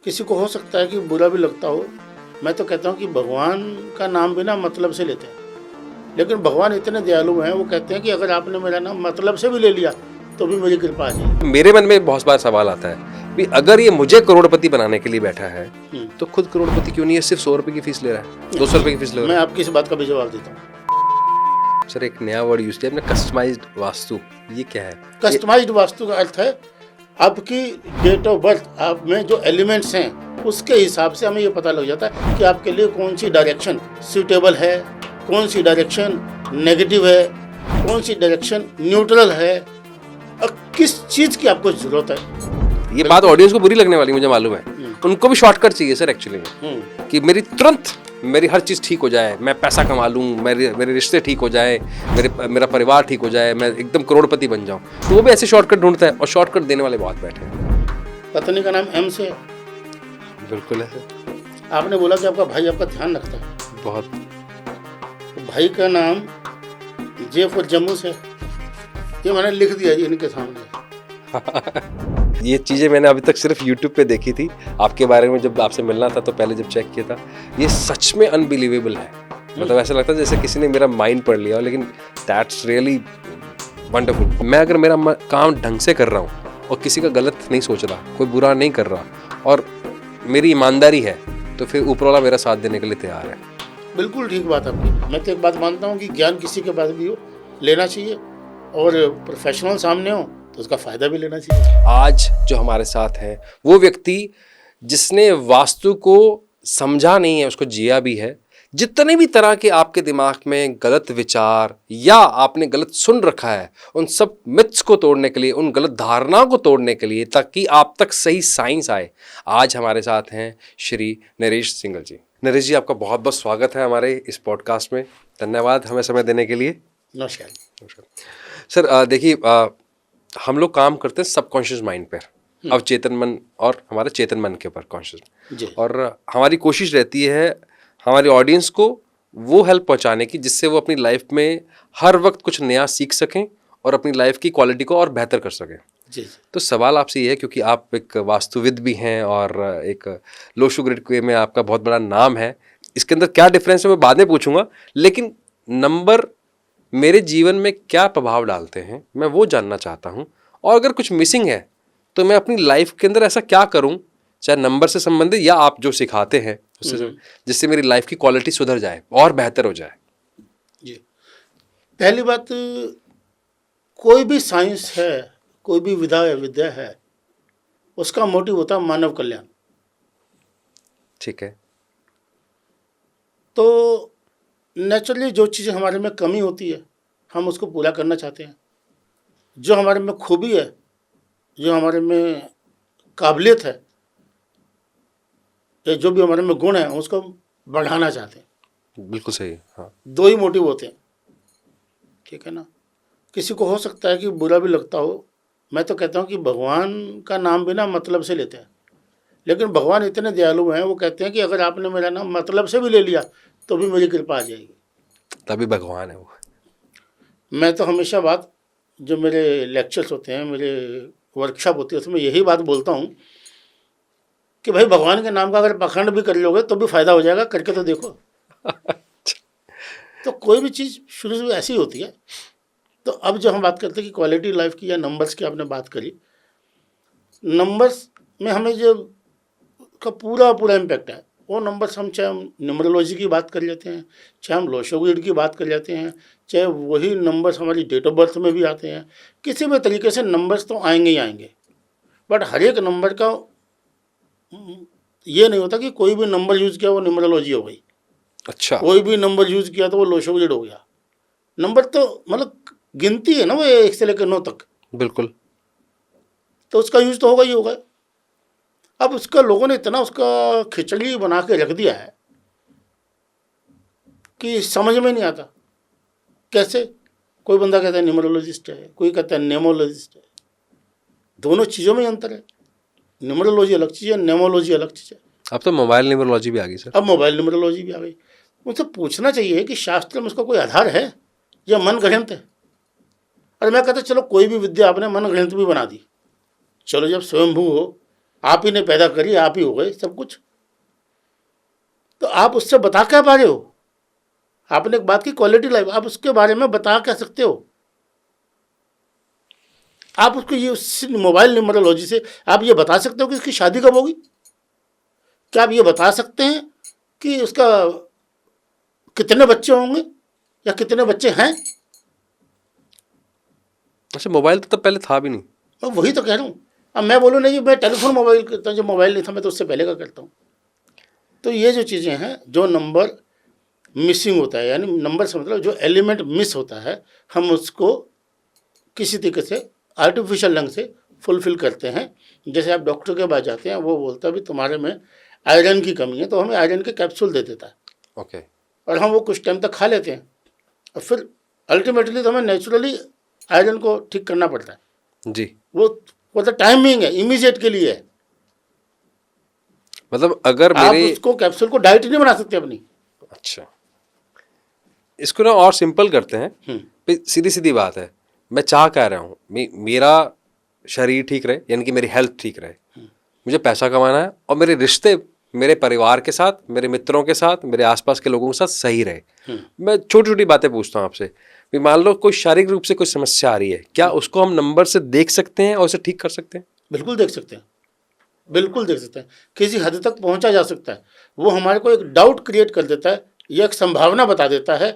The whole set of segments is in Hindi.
किसी को हो सकता है कि बुरा भी लगता हो। मैं तो कहता हूँ कि भगवान का नाम भी ना मतलब से लेते हैं, लेकिन भगवान इतने दयालु हैं, वो कहते हैं कि अगर आपने मेरा नाम मतलब से भी ले लिया तो भी मेरी कृपा आ जाएगी। मेरे मन में बहुत बार सवाल आता है कि अगर ये मुझे करोड़पति बनाने के लिए बैठा है तो खुद करोड़पति क्यों नहीं है, सिर्फ 100 रुपए की फीस ले रहा है, 200 रुपए की फीस ले मैं रहा है। आपकी इस बात का भी जवाब देता हूँ। सर एक नया वर्ड यूज किया आपने, कस्टमाइज्ड वास्तु, ये क्या है? कस्टमाइज्ड वास्तु का अर्थ है आपकी डेट ऑफ बर्थ, आप में जो एलिमेंट्स हैं उसके हिसाब से हमें ये पता लग जाता है कि आपके लिए कौन सी डायरेक्शन सूटेबल है, कौन सी डायरेक्शन नेगेटिव है, कौन सी डायरेक्शन न्यूट्रल है और किस चीज़ की आपको ज़रूरत है। ये बात ऑडियंस को बुरी लगने वाली मुझे मालूम है, उनको भी शॉर्टकट चाहिए सर एक्चुअली में, कि मेरी हर चीज़ ठीक हो जाए, मैं पैसा कमा लूँ, मेरे रिश्ते ठीक हो जाए, मेरा परिवार ठीक हो जाए, मैं एकदम करोड़पति बन जाऊँ। तो वो भी ऐसे शॉर्टकट ढूंढता है और शॉर्टकट देने वाले बहुत बैठे हैं। पत्नी का नाम एम से है। बिल्कुल है सर। आपने बोला कि आपका भाई आपका ध्यान रखता है, बहुत। तो भाई का नाम जे फॉर जम्मू से, ये मैंने लिख दिया जी इनके सामने। ये चीज़ें मैंने अभी तक सिर्फ YouTube पे देखी थी, आपके बारे में जब आपसे मिलना था तो पहले जब चेक किया था, ये सच में अनबिलीवेबल है। मतलब ऐसा लगता है जैसे किसी ने मेरा माइंड पढ़ लिया हो, लेकिन दैट्स रियली वंडरफुल। मैं अगर मेरा काम ढंग से कर रहा हूँ और किसी का गलत नहीं सोच रहा, कोई बुरा नहीं कर रहा और मेरी ईमानदारी है, तो फिर ऊपर वाला मेरा साथ देने के लिए तैयार है। बिल्कुल ठीक बात आपकी। मैं तो एक बात मानता हूँ कि ज्ञान किसी के पास भी हो लेना चाहिए, और प्रोफेशनल सामने हो तो उसका फ़ायदा भी लेना चाहिए। आज जो हमारे साथ है वो व्यक्ति जिसने वास्तु को समझा नहीं है, उसको जिया भी है। जितने भी तरह के आपके दिमाग में गलत विचार या आपने गलत सुन रखा है, उन सब मिथ्स को तोड़ने के लिए, उन गलत धारणाओं को तोड़ने के लिए, ताकि आप तक सही साइंस आए, आज हमारे साथ हैं श्री नरेश सिंगल जी। नरेश जी, आपका बहुत बहुत स्वागत है हमारे इस पॉडकास्ट में। धन्यवाद हमें समय देने के लिए। नमस्कार। सर देखिए, हम लोग काम करते हैं सबकॉन्शियस माइंड पर, अवचेतन मन और हमारे चेतन मन के ऊपर कॉन्शियस, और हमारी कोशिश रहती है हमारी ऑडियंस को वो हेल्प पहुंचाने की जिससे वो अपनी लाइफ में हर वक्त कुछ नया सीख सकें और अपनी लाइफ की क्वालिटी को और बेहतर कर सकें। जी। तो सवाल आपसे ये है, क्योंकि आप एक वास्तुविद भी हैं और एक लोशो ग्रिड के में आपका बहुत बड़ा नाम है, इसके अंदर क्या डिफरेंस है मैं बाद में पूछूंगा, लेकिन नंबर मेरे जीवन में क्या प्रभाव डालते हैं मैं वो जानना चाहता हूँ, और अगर कुछ मिसिंग है तो मैं अपनी लाइफ के अंदर ऐसा क्या करूँ, चाहे नंबर से संबंधित या आप जो सिखाते हैं उससे, जिससे मेरी लाइफ की क्वालिटी सुधर जाए और बेहतर हो जाए। जी, पहली बात, कोई भी साइंस है, कोई भी विद्या है, उसका मोटिव होता है मानव कल्याण। ठीक है। तो नेचुरली जो चीज़ें हमारे में कमी होती है हम उसको पूरा करना चाहते हैं, जो हमारे में खूबी है, जो हमारे में काबिलियत है, या जो भी हमारे में गुण है उसको बढ़ाना चाहते हैं। बिल्कुल सही। हाँ, दो ही मोटिव होते हैं, ठीक है ना। किसी को हो सकता है कि बुरा भी लगता हो। मैं तो कहता हूँ कि भगवान का नाम भी ना मतलब से लेते हैं, लेकिन भगवान इतने दयालु हैं, वो कहते हैं कि अगर आपने मेरा नाम मतलब से भी ले लिया तो भी मेरी कृपा आ जाएगी। तभी भगवान है वो। मैं तो हमेशा बात, जो मेरे लेक्चर्स होते हैं, मेरे वर्कशॉप होती है, उसमें यही बात बोलता हूँ कि भाई भगवान के नाम का अगर पखंड भी कर लोगे तो भी फ़ायदा हो जाएगा, करके तो देखो। तो कोई भी चीज़ शुरू से ऐसी होती है। तो अब जो हम बात करते हैं कि क्वालिटी लाइफ की या नंबर्स की आपने बात करी, नंबर्स में हमें जो का पूरा इम्पैक्ट है, वो नंबर्स हम चाहे हम न्यूमरोलॉजी की बात कर लेते हैं, चाहे हम लोशो ग्रिड की बात कर लेते हैं, चाहे वही नंबर्स हमारी डेट ऑफ बर्थ में भी आते हैं, किसी भी तरीके से नंबर्स तो आएंगे ही आएंगे। बट हर एक नंबर का ये नहीं होता कि कोई भी नंबर यूज़ किया वो न्यूमरोलॉजी हो गई। अच्छा। कोई भी नंबर यूज़ किया तो वो लोशो ग्रिड हो गया। नंबर तो मतलब गिनती है ना, वो 1 से लेकर 9 तक। बिल्कुल। तो उसका यूज़ तो होगा ही होगा। अब उसका लोगों ने इतना उसका खिचड़ी बना के रख दिया है कि समझ में नहीं आता कैसे। कोई बंदा कहता है न्यूमरोलॉजिस्ट है, कोई कहता है नेमोलॉजिस्ट है। दोनों चीज़ों में अंतर है। न्यूमरोलॉजी अलग चीज़ है, नेमोलॉजी अलग चीज़ है। अब तो मोबाइल न्यूमरोलॉजी भी आ गई सर। अब मोबाइल न्यूमरोलॉजी भी आ गई। उनसे पूछना चाहिए कि शास्त्र में उसका कोई आधार है या मन गढ़ंत है। और मैं कहता चलो कोई भी विद्या आपने मन गढ़ंत भी बना दी, चलो जब स्वयंभू हो आप ही ने पैदा करी, आप ही हो गए सब कुछ। तो आप उससे बता क्या पा रहे हो? आपने एक बात की क्वालिटी लाइफ, आप उसके बारे में बता क्या सकते हो? आप उसको ये उस मोबाइल न्यूमरोलॉजी से आप ये बता सकते हो कि उसकी शादी कब होगी? क्या आप ये बता सकते हैं कि उसका कितने बच्चे होंगे या कितने बच्चे हैं? अच्छा, मोबाइल तो तब पहले था भी नहीं। मैं वही तो कह रहा हूँ। अब मैं बोलूँ नहीं, मैं टेलीफोन मोबाइल करता हूँ, जब मोबाइल नहीं था मैं तो उससे पहले का करता हूँ। तो ये जो चीज़ें हैं, जो नंबर मिसिंग होता है, यानी नंबर से मतलब जो एलिमेंट मिस होता है, हम उसको किसी तरीके से आर्टिफिशियल ढंग से फुलफिल करते हैं। जैसे आप डॉक्टर के पास जाते हैं, वो बोलता है भी तुम्हारे में आयरन की कमी है, तो हमें आयरन के कैप्सूल दे देता है। ओके। और हम वो कुछ टाइम तक खा लेते हैं, और फिर अल्टीमेटली तो हमें नेचुरली आयरन को ठीक करना पड़ता है। जी। वो तो टाइमिंग है, इमीडिएट के लिए है। मतलब अगर आप मेरे उसको कैप्सूल को डाइट नहीं बना सकते अपनी। अच्छा, इसको ना और सिंपल करते हैं। सीधी सीधी बात है, मैं चाह क्या रहा हूँ, मेरा शरीर ठीक रहे, यानी कि मेरी हेल्थ ठीक रहे, मुझे पैसा कमाना है, और मेरे रिश्ते मेरे परिवार के साथ, मेरे मित्रों के साथ, मेरे आसपास के लोगों के साथ सही रहे। मैं छोटी छोटी बातें पूछता हूँ आपसे, भी मान लो कोई शारीरिक रूप से कोई समस्या आ रही है, क्या उसको हम नंबर से देख सकते हैं और उसे ठीक कर सकते हैं? बिल्कुल देख सकते हैं, बिल्कुल देख सकते हैं, किसी हद तक पहुंचा जा सकता है। वो हमारे को एक डाउट क्रिएट कर देता है, या एक संभावना बता देता है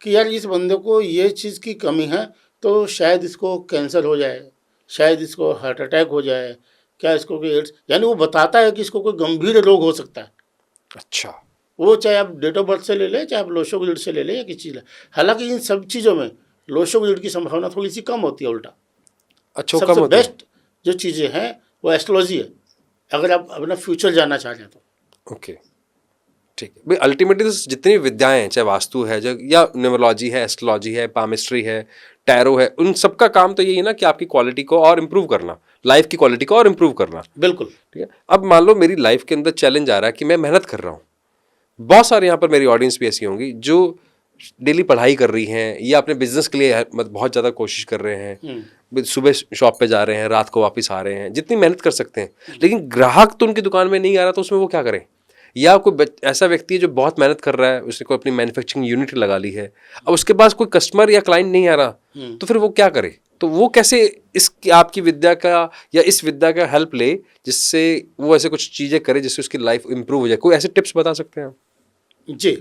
कि यार इस बंदे को ये चीज़ की कमी है, तो शायद इसको कैंसर हो जाए, शायद इसको हार्ट अटैक हो जाए, क्या इसको कोई एड्स, यानी वो बताता है कि इसको कोई गंभीर रोग हो सकता है। अच्छा। वो चाहे आप डेट ऑफ बर्थ से ले लें, चाहे आप लोशो ग्रिड से ले लें, या किसी चीज़। हालांकि इन सब चीज़ों में लोशो ग्रिड की संभावना थोड़ी सी कम होती है उल्टा। अच्छा, वो कम सबसे होती है। बेस्ट जो चीज़ें हैं वो एस्ट्रोलॉजी है, अगर आप अपना फ्यूचर जानना चाह रहे हैं तो। ओके, ठीक है भाई। अल्टीमेटली तो जितनी भी विद्याएं हैं, चाहे वास्तु है जो, या न्यूमरोलॉजी है, एस्ट्रोलॉजी है, पामिस्ट्री है, टैरो है, उन सबका काम तो यही है ना कि आपकी क्वालिटी को और इम्प्रूव करना, लाइफ की क्वालिटी को और इम्प्रूव करना। बिल्कुल। ठीक है। अब मान लो मेरी लाइफ के अंदर चैलेंज आ रहा है कि मैं मेहनत कर रहा हूँ, बहुत सारे यहाँ पर मेरी ऑडियंस भी ऐसी होंगी जो डेली पढ़ाई कर रही हैं, या अपने बिजनेस के लिए मतलब बहुत ज़्यादा कोशिश कर रहे हैं, सुबह शॉप पे जा रहे हैं, रात को वापस आ रहे हैं, जितनी मेहनत कर सकते हैं, लेकिन ग्राहक तो उनकी दुकान में नहीं आ रहा, तो उसमें वो क्या करें? या कोई ऐसा व्यक्ति है जो बहुत मेहनत कर रहा है, उसने कोई अपनी मैन्युफैक्चरिंग यूनिट लगा ली है, अब उसके पास कोई कस्टमर या क्लाइंट नहीं आ रहा, तो फिर वो क्या करे? तो वो कैसे इस आपकी विद्या का या इस विद्या का हेल्प ले, जिससे वो ऐसे कुछ चीज़ें करे जिससे उसकी लाइफ इंप्रूव हो जाए? कोई ऐसे टिप्स बता सकते हैं आप? जी,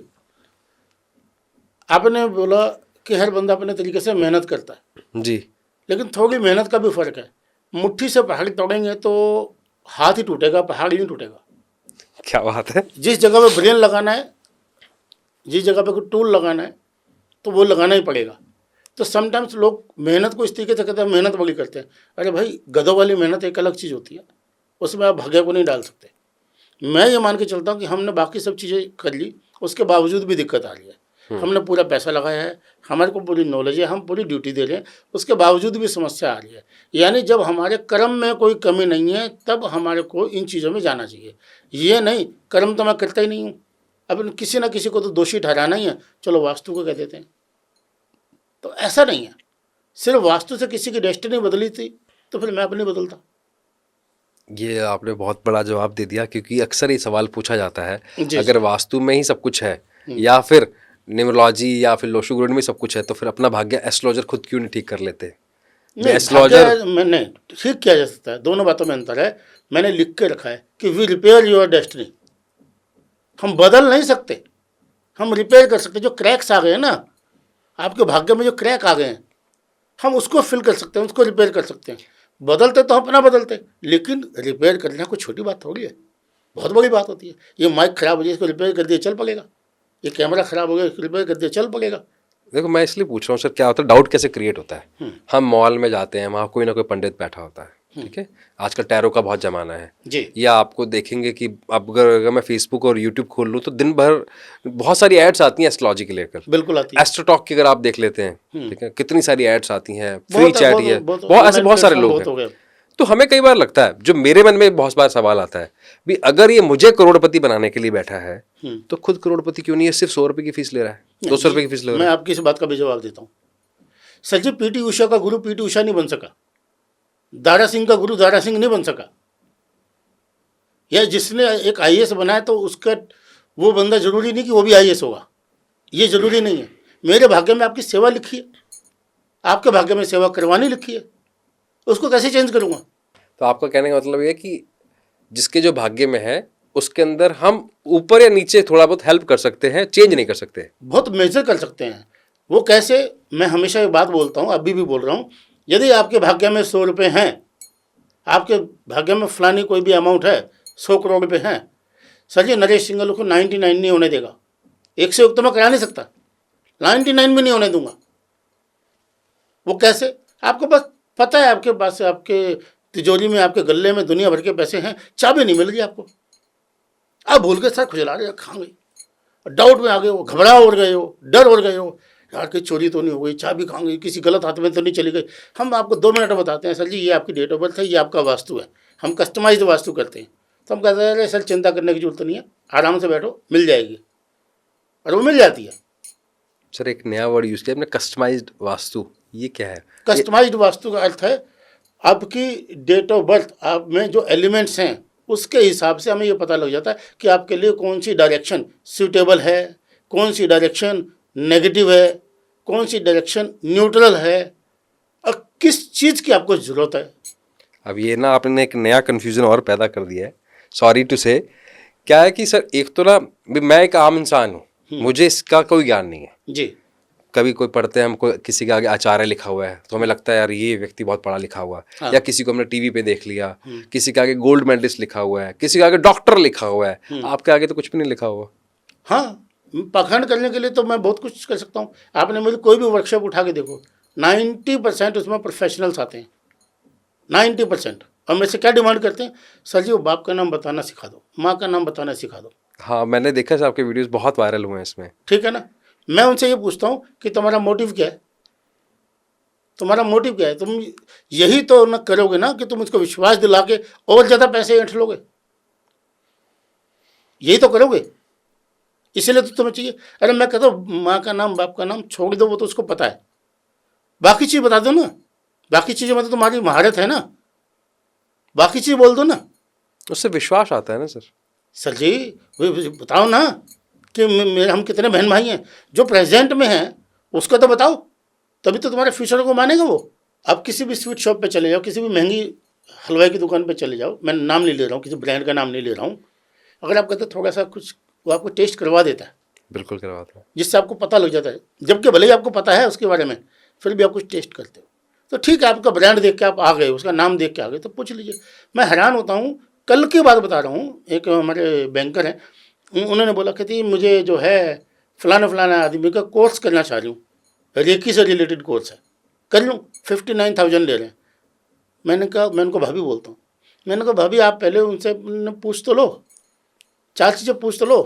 आपने बोला कि हर बंदा अपने तरीके से मेहनत करता है, जी। लेकिन थोड़ी मेहनत का भी फर्क है। मुट्ठी से पहाड़ तोड़ेंगे तो हाथ ही टूटेगा, पहाड़ ही नहीं टूटेगा। क्या बात है। जिस जगह पे ब्रेन लगाना है, जिस जगह पे कोई टूल लगाना है, तो वो लगाना ही पड़ेगा। तो समटाइम्स लोग मेहनत को इस तरीके से कहते हैं, मेहनत बड़ी करते हैं। अरे भाई, गधों वाली मेहनत एक अलग चीज़ होती है, उसमें आप भाग्य को नहीं डाल सकते। मैं ये मान के चलता हूँ कि हमने बाकी सब चीज़ें कर ली, उसके बावजूद भी दिक्कत आ रही है। हमने पूरा पैसा लगाया है, हमारे को पूरी नॉलेज है, हम पूरी ड्यूटी दे रहे हैं, उसके बावजूद भी समस्या आ रही है। यानी जब हमारे कर्म में कोई कमी नहीं है, तब हमारे को इन चीज़ों में जाना चाहिए। ये नहीं, कर्म तो मैं करता ही नहीं हूँ, अब किसी ना किसी को तो दोषी ठहराना ही है, चलो वास्तु को कह देते हैं। तो ऐसा नहीं है, सिर्फ वास्तु से किसी की डेस्टिनी बदली थी तो फिर मैं अपनी बदलता। ये आपने बहुत बड़ा जवाब दे दिया, क्योंकि अक्सर ये सवाल पूछा जाता है, जी। अगर वास्तु में ही सब कुछ है, या फिर न्यूमरोलॉजी या फिर लोशो ग्रिड में सब कुछ है, तो फिर अपना भाग्य एस्ट्रोलॉजर खुद क्यों नहीं ठीक कर लेते? नहीं, एस्ट्रोलॉजर मैंने ठीक किया जा सकता है, दोनों बातों में अंतर है। मैंने लिख के रखा है कि वी रिपेयर योर डेस्टिनी। हम बदल नहीं सकते, हम रिपेयर कर सकते। जो क्रैक्स आ गए हैं ना, आपके भाग्य में जो क्रैक आ गए हैं, हम उसको फिल कर सकते हैं, उसको रिपेयर कर सकते हैं। बदलते तो हम अपना बदलते, लेकिन रिपेयर करना कोई छोटी बात थोड़ी है, बहुत बड़ी बात होती है। ये माइक खराब हो जाए, इसको रिपेयर कर दिया चल पड़ेगा। ये कैमरा खराब हो गया, इसको रिपेयर कर दिया चल पड़ेगा। देखो, मैं इसलिए पूछ रहा हूँ सर, क्या होता है, डाउट कैसे क्रिएट होता है? हम मॉल में जाते हैं, वहाँ कोई ना कोई पंडित बैठा होता है, ठीक है, आजकल टैरो का बहुत जमाना है जी। या आपको देखेंगे कि अब अगर मैं फेसबुक और यूट्यूब खोल लूँ तो दिन भर बहुत सारी एड्स आती हैं एस्ट्रोलॉजी के लेकर। बिल्कुल आती है। एस्ट्रोटॉक की अगर आप देख लेते हैं, ठीक है, कितनी सारी एड्स आती हैं, फ्री बहुत चैट ही है, बहुत बहुत ऐसे बहुत सारे लोग बहुत हो हैं। गए। तो हमें कई बार लगता है, जो मेरे मन में बहुत बार सवाल आता है भी, अगर ये मुझे करोड़पति बनाने के लिए बैठा है, तो खुद करोड़पति क्यों नहीं है? सिर्फ 100 रुपए की फीस ले रहा है, 200 रुपए की फीस ले रहा मैं है। आपकी इस बात का भी जवाब देता हूँ। सर जी, पीटी उषा का गुरु पीटी उषा नहीं बन सका, दारा सिंह का गुरु दारा सिंह नहीं बन सका। या जिसने एक आईएएस बनाया तो उसका वो बंदा जरूरी नहीं कि वो भी आईएएस होगा, ये जरूरी नहीं है। मेरे भाग्य में आपकी सेवा लिखी है, आपके भाग्य में सेवा करवानी लिखी है, उसको कैसे चेंज करूँगा? तो आपका कहने का मतलब ये है कि जिसके जो भाग्य में है उसके अंदर हम ऊपर या नीचे थोड़ा बहुत हेल्प कर सकते हैं, चेंज नहीं कर सकते। बहुत मेजर कर सकते हैं। वो कैसे? मैं हमेशा एक बात बोलता हूँ, अभी भी बोल रहा हूँ, यदि आपके भाग्य में 100 रुपये हैं, आपके भाग्य में फलानी कोई भी अमाउंट है, 100 करोड़ रुपये हैं, सर जी नरेश सिंगल को 99 नहीं होने देगा। 1 से 1 तो मैं करा नहीं सकता, 99 भी नहीं होने दूंगा। वो कैसे? आपको बस पता है, आपके पास आपके तिजोरी में, आपके गले में दुनिया भर के पैसे हैं, चाबी नहीं मिल रही आपको, आप भूल के सर खुजला रहे, खा गई, डाउट में आ गए हो, घबरा हो गए हो, डर हो गए हो, यार कहीं चोरी तो नहीं हो गई, चाबी खा गई, किसी गलत हाथ में तो नहीं चली गई। हम आपको 2 मिनट में बताते हैं, सर जी ये आपकी डेट ऑफ बर्थ है, ये आपका वास्तु है, हम कस्टमाइज्ड वास्तु करते हैं। तो हम कहते हैं अरे सर चिंता करने की जरूरत नहीं है, आराम से बैठो, मिल जाएगी, और वो मिल जाती है। सर एक नया वर्ड यूज किया आपने, कस्टमाइज्ड वास्तु, ये क्या है? कस्टमाइज्ड वास्तु का अर्थ है आपकी डेट ऑफ बर्थ आप में जो एलिमेंट्स हैं उसके हिसाब से हमें ये पता लग जाता है कि आपके लिए कौन सी डायरेक्शन सूटेबल है, कौन सी डायरेक्शन नेगेटिव है, कौन सी डायरेक्शन न्यूट्रल है, और किस चीज़ की आपको ज़रूरत है। अब ये ना आपने एक नया कन्फ्यूजन और पैदा कर दिया है, सॉरी टू से। क्या है कि सर एक तो ना मैं एक आम इंसान हूँ, मुझे इसका कोई ज्ञान नहीं है जी। कभी कोई पढ़ते हैं, हमको किसी के आगे आचार्य लिखा हुआ है तो हमें लगता है यार ये व्यक्ति बहुत पढ़ा लिखा हुआ है, हाँ। या किसी को हमने टीवी पे देख लिया, किसी के आगे गोल्ड मेडलिस्ट लिखा हुआ है, किसी के आगे डॉक्टर लिखा हुआ है, आपके आगे तो कुछ भी नहीं लिखा हुआ। हाँ, पाखंड करने के लिए तो मैं बहुत कुछ कर सकता हूँ। आपने मुझे कोई भी वर्कशॉप उठा के देखो, 90% उसमें प्रोफेशनल्स आते हैं, 90%। और मेरे से क्या डिमांड करते हैं? सर जी वो बाप का नाम बताना सिखा दो, माँ का नाम बताना सिखा दो। हाँ मैंने देखा है, आपके वीडियोस बहुत वायरल हुए हैं इसमें। ठीक है ना? मैं उनसे ये पूछता हूँ कि तुम्हारा मोटिव क्या है, तुम्हारा मोटिव क्या है? तुम यही तो न करोगे ना कि तुम उसको विश्वास दिला के और ज़्यादा पैसे ऐंठ लोगे, यही तो करोगे। इसीलिए तो तुम्हें चाहिए। अरे मैं कहता हूँ माँ का नाम बाप का नाम छोड़ दो, वो तो उसको पता है, बाकी चीज़ बता दो ना, बाकी चीज़ों में तो तुम्हारी महारत है ना, बाकी चीज़ बोल दो ना, उससे विश्वास आता है ना सर। सर जी बताओ ना कि मेरे हम कितने बहन भाई हैं, जो प्रेजेंट में हैं उसका तो बताओ, तभी तो तुम्हारे फ्यूचर को मानेगा वो। आप किसी भी स्वीट शॉप पे चले जाओ, किसी भी महंगी हलवाई की दुकान पे चले जाओ, मैं नाम नहीं ले रहा हूँ, किसी ब्रांड का नाम नहीं ले रहा हूँ, अगर आप कहते थोड़ा सा कुछ, वो आपको टेस्ट करवा देता है, बिल्कुल करवाता है, जिससे आपको पता लग जाता है, जबकि भले ही आपको पता है उसके बारे में, फिर भी आप कुछ टेस्ट करते हो। तो ठीक है, आपका ब्रांड देख के आप आ गए, उसका नाम देख के आ गए, तो पूछ लीजिए। मैं हैरान होता हूँ, कल की बात बता रहा हूँ, एक हमारे बैंकर हैं, उन्होंने बोला कहती मुझे जो है फलाना आदमी का कोर्स करना चाह रही हूँ, रेकी से रिलेटेड कोर्स है, कर लूँ, 59,000 ले रहे हैं। मैंने कहा, मैं उनको भाभी बोलता हूँ, मैंने कहा भाभी आप पहले उनसे पूछ तो लो, 4 चीज़ें पूछ तो लो,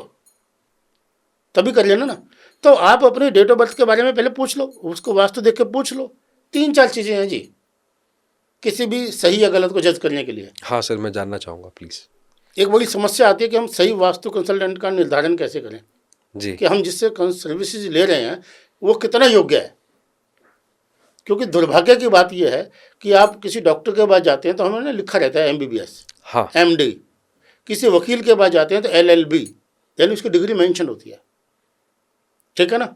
तभी कर लेना ना। तो आप अपने डेट ऑफ बर्थ के बारे में पहले पूछ लो, उसको वास्तु देख के पूछ लो, 3-4 चीज़ें हैं जी किसी भी सही या गलत को जज करने के लिए। हाँ सर मैं जानना चाहूँगा प्लीज़। एक बड़ी समस्या आती है कि हम सही वास्तु कंसल्टेंट का निर्धारण कैसे करें जी। कि हम जिससे सर्विसेज ले रहे हैं वो कितना योग्य है। क्योंकि दुर्भाग्य की बात यह है कि आप किसी डॉक्टर के पास जाते हैं तो हमें ना लिखा रहता है MBBS, हाँ MD, किसी वकील के पास जाते हैं तो LLB, यानी उसकी डिग्री मेंशन होती है, ठीक है ना।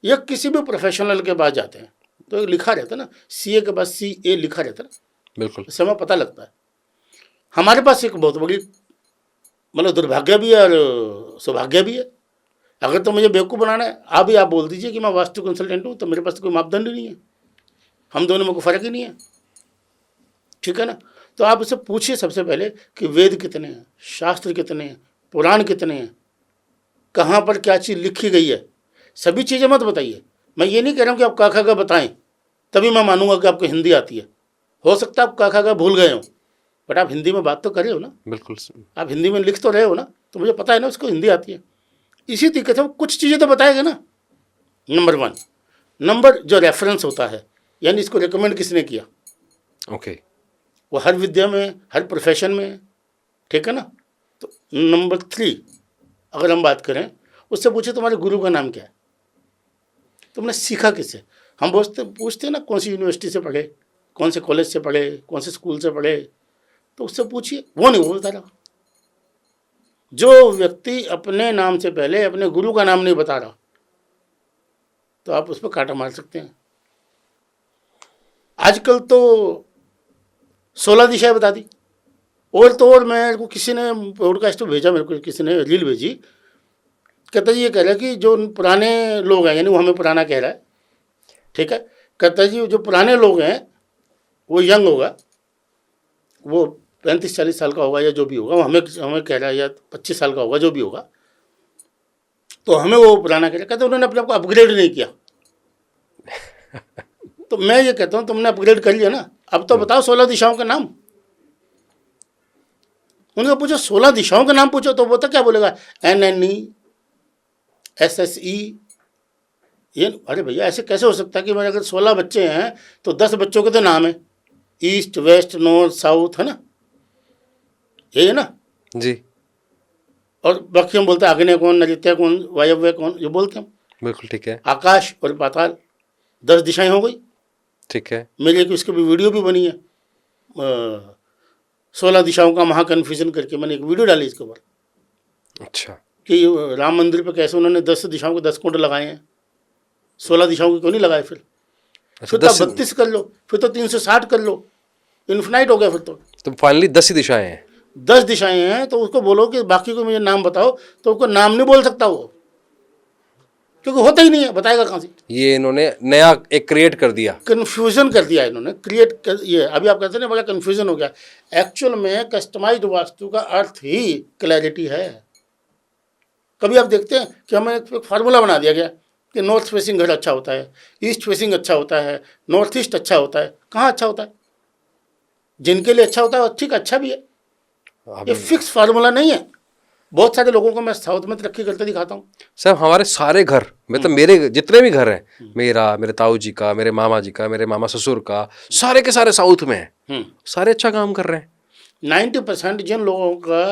या किसी भी प्रोफेशनल के पास जाते हैं तो लिखा रहता है ना, CA के पास CA लिखा रहता है ना, बिल्कुल, इससे हमें पता लगता है। हमारे पास एक बहुत बड़ी मतलब दुर्भाग्य भी है और सौभाग्य भी है। अगर तो मुझे बेवकूफ़ बनाना है, आप बोल दीजिए कि मैं वास्तु कंसल्टेंट हूँ, तो मेरे पास तो कोई मापदंड नहीं है, हम दोनों में कोई फ़र्क ही नहीं है, ठीक है ना। तो आप उससे पूछिए सबसे पहले कि वेद कितने हैं, शास्त्र कितने हैं, पुराण कितने हैं, कहाँ पर क्या चीज़ लिखी गई है, सभी चीज़ें मत बताइए। मैं ये नहीं कह रहा हूँ कि आप काखा का बताएं तभी मैं मानूंगा कि आपको हिंदी आती है। हो सकता है आप काखा का भूल गए हो, बट आप हिंदी में बात तो कर रहे हो ना, बिल्कुल, आप हिंदी में लिख तो रहे हो ना, तो मुझे पता है ना उसको हिंदी आती है। इसी तरीके से वो कुछ चीज़ें तो बताएगा ना, नंबर 1। नंबर जो रेफरेंस होता है, यानी इसको रिकमेंड किसने किया, ओके, वो हर विद्या में, हर प्रोफेशन में, ठीक है ना। तो नंबर 3 अगर हम बात करें, उससे पूछे तुम्हारे गुरु का नाम क्या है, तुमने सीखा किससे। हम पूछते हैं ना कौन सी यूनिवर्सिटी से पढ़े, कौन से कॉलेज से पढ़े, कौन से स्कूल से पढ़े, तो उससे पूछिए, वो नहीं, वो बता रहा। जो व्यक्ति अपने नाम से पहले अपने गुरु का नाम नहीं बता रहा, तो आप उस पर कांटा मार सकते हैं। आजकल तो 16 दिशाएं बता दी। और तो और मेरे को किसी ने पॉडकास्ट भेजा, मेरे को किसी ने रील भेजी, कहता जी ये कह रहा है कि जो पुराने लोग हैं, यानी वो हमें पुराना कह रहा है, ठीक है, कहता जी जो पुराने लोग हैं वो यंग होगा, वो 35-40 साल का होगा या जो भी होगा, वो हमें कह रहा है, या 25 साल का होगा, जो भी होगा, तो हमें वो पुराना कह रहा है। कहते उन्होंने अपने आप को अपग्रेड नहीं किया। तो मैं ये कहता हूँ तुमने अपग्रेड कर लिया ना, अब तो बताओ 16 दिशाओं का नाम। उनको पूछो 16 दिशाओं का नाम पूछो तो वो तो क्या बोलेगा, NNE SSE। ये अरे भैया ऐसे कैसे हो सकता है कि मेरे अगर 16 बच्चे हैं तो 10 बच्चों के तो नाम है, ईस्ट वेस्ट नॉर्थ साउथ, है ना, यही है ना जी, और बाकी हम बोलते हैं अग्नि कौन, नैऋत्य कौन, वायव्य कौन, ये बोलते हैं। बिल्कुल ठीक है, आकाश और पाताल 10 दिशाएं हो गई। ठीक है। मेरी एक इसकी भी वीडियो भी बनी है, 16 दिशाओं का महा कन्फ्यूजन करके मैंने एक वीडियो डाली इसके ऊपर, अच्छा, कि राम मंदिर पे कैसे उन्होंने 10 दिशाओं के 10 कुंड लगाए हैं, 16 दिशाओं के क्यों नहीं लगाए फिर? अच्छा, फिर तो 32 कर लो, फिर तो 360 कर लो, इन्फिनाइट हो गया फिर तो फाइनली 10 ही दिशाएं हैं। 10 दिशाएं हैं। तो उसको बोलो कि बाकी को मुझे नाम बताओ, तो उसको नाम नहीं बोल सकता वो, क्योंकि होता ही नहीं है, बताएगा कहाँ से? ये इन्होंने नया एक क्रिएट कर दिया, कन्फ्यूजन कर दिया इन्होंने, क्रिएट कर, ये अभी आप कहते हैं ना बड़ा कन्फ्यूजन हो गया। एक्चुअल में कस्टमाइज्ड वास्तु का अर्थ ही क्लैरिटी है। कभी आप देखते हैं कि हमें एक फार्मूला बना दिया गया कि नॉर्थ फेसिंग घर अच्छा होता है, ईस्ट फेसिंग अच्छा होता है, नॉर्थ ईस्ट अच्छा होता है। कहाँ अच्छा होता है? जिनके लिए अच्छा होता है ठीक, अच्छा भी है, ये फिक्स फार्मूला नहीं है। बहुत सारे लोगों को मैं साउथ में तरक्की करते दिखाता हूँ। सर हमारे सारे घर, मतलब मेरे जितने भी घर हैं, मेरे ताऊ जी का, मेरे मामा जी का, मेरे मामा ससुर का, सारे के सारे साउथ में हैं, सारे अच्छा काम कर रहे हैं। 90% जिन लोगों का,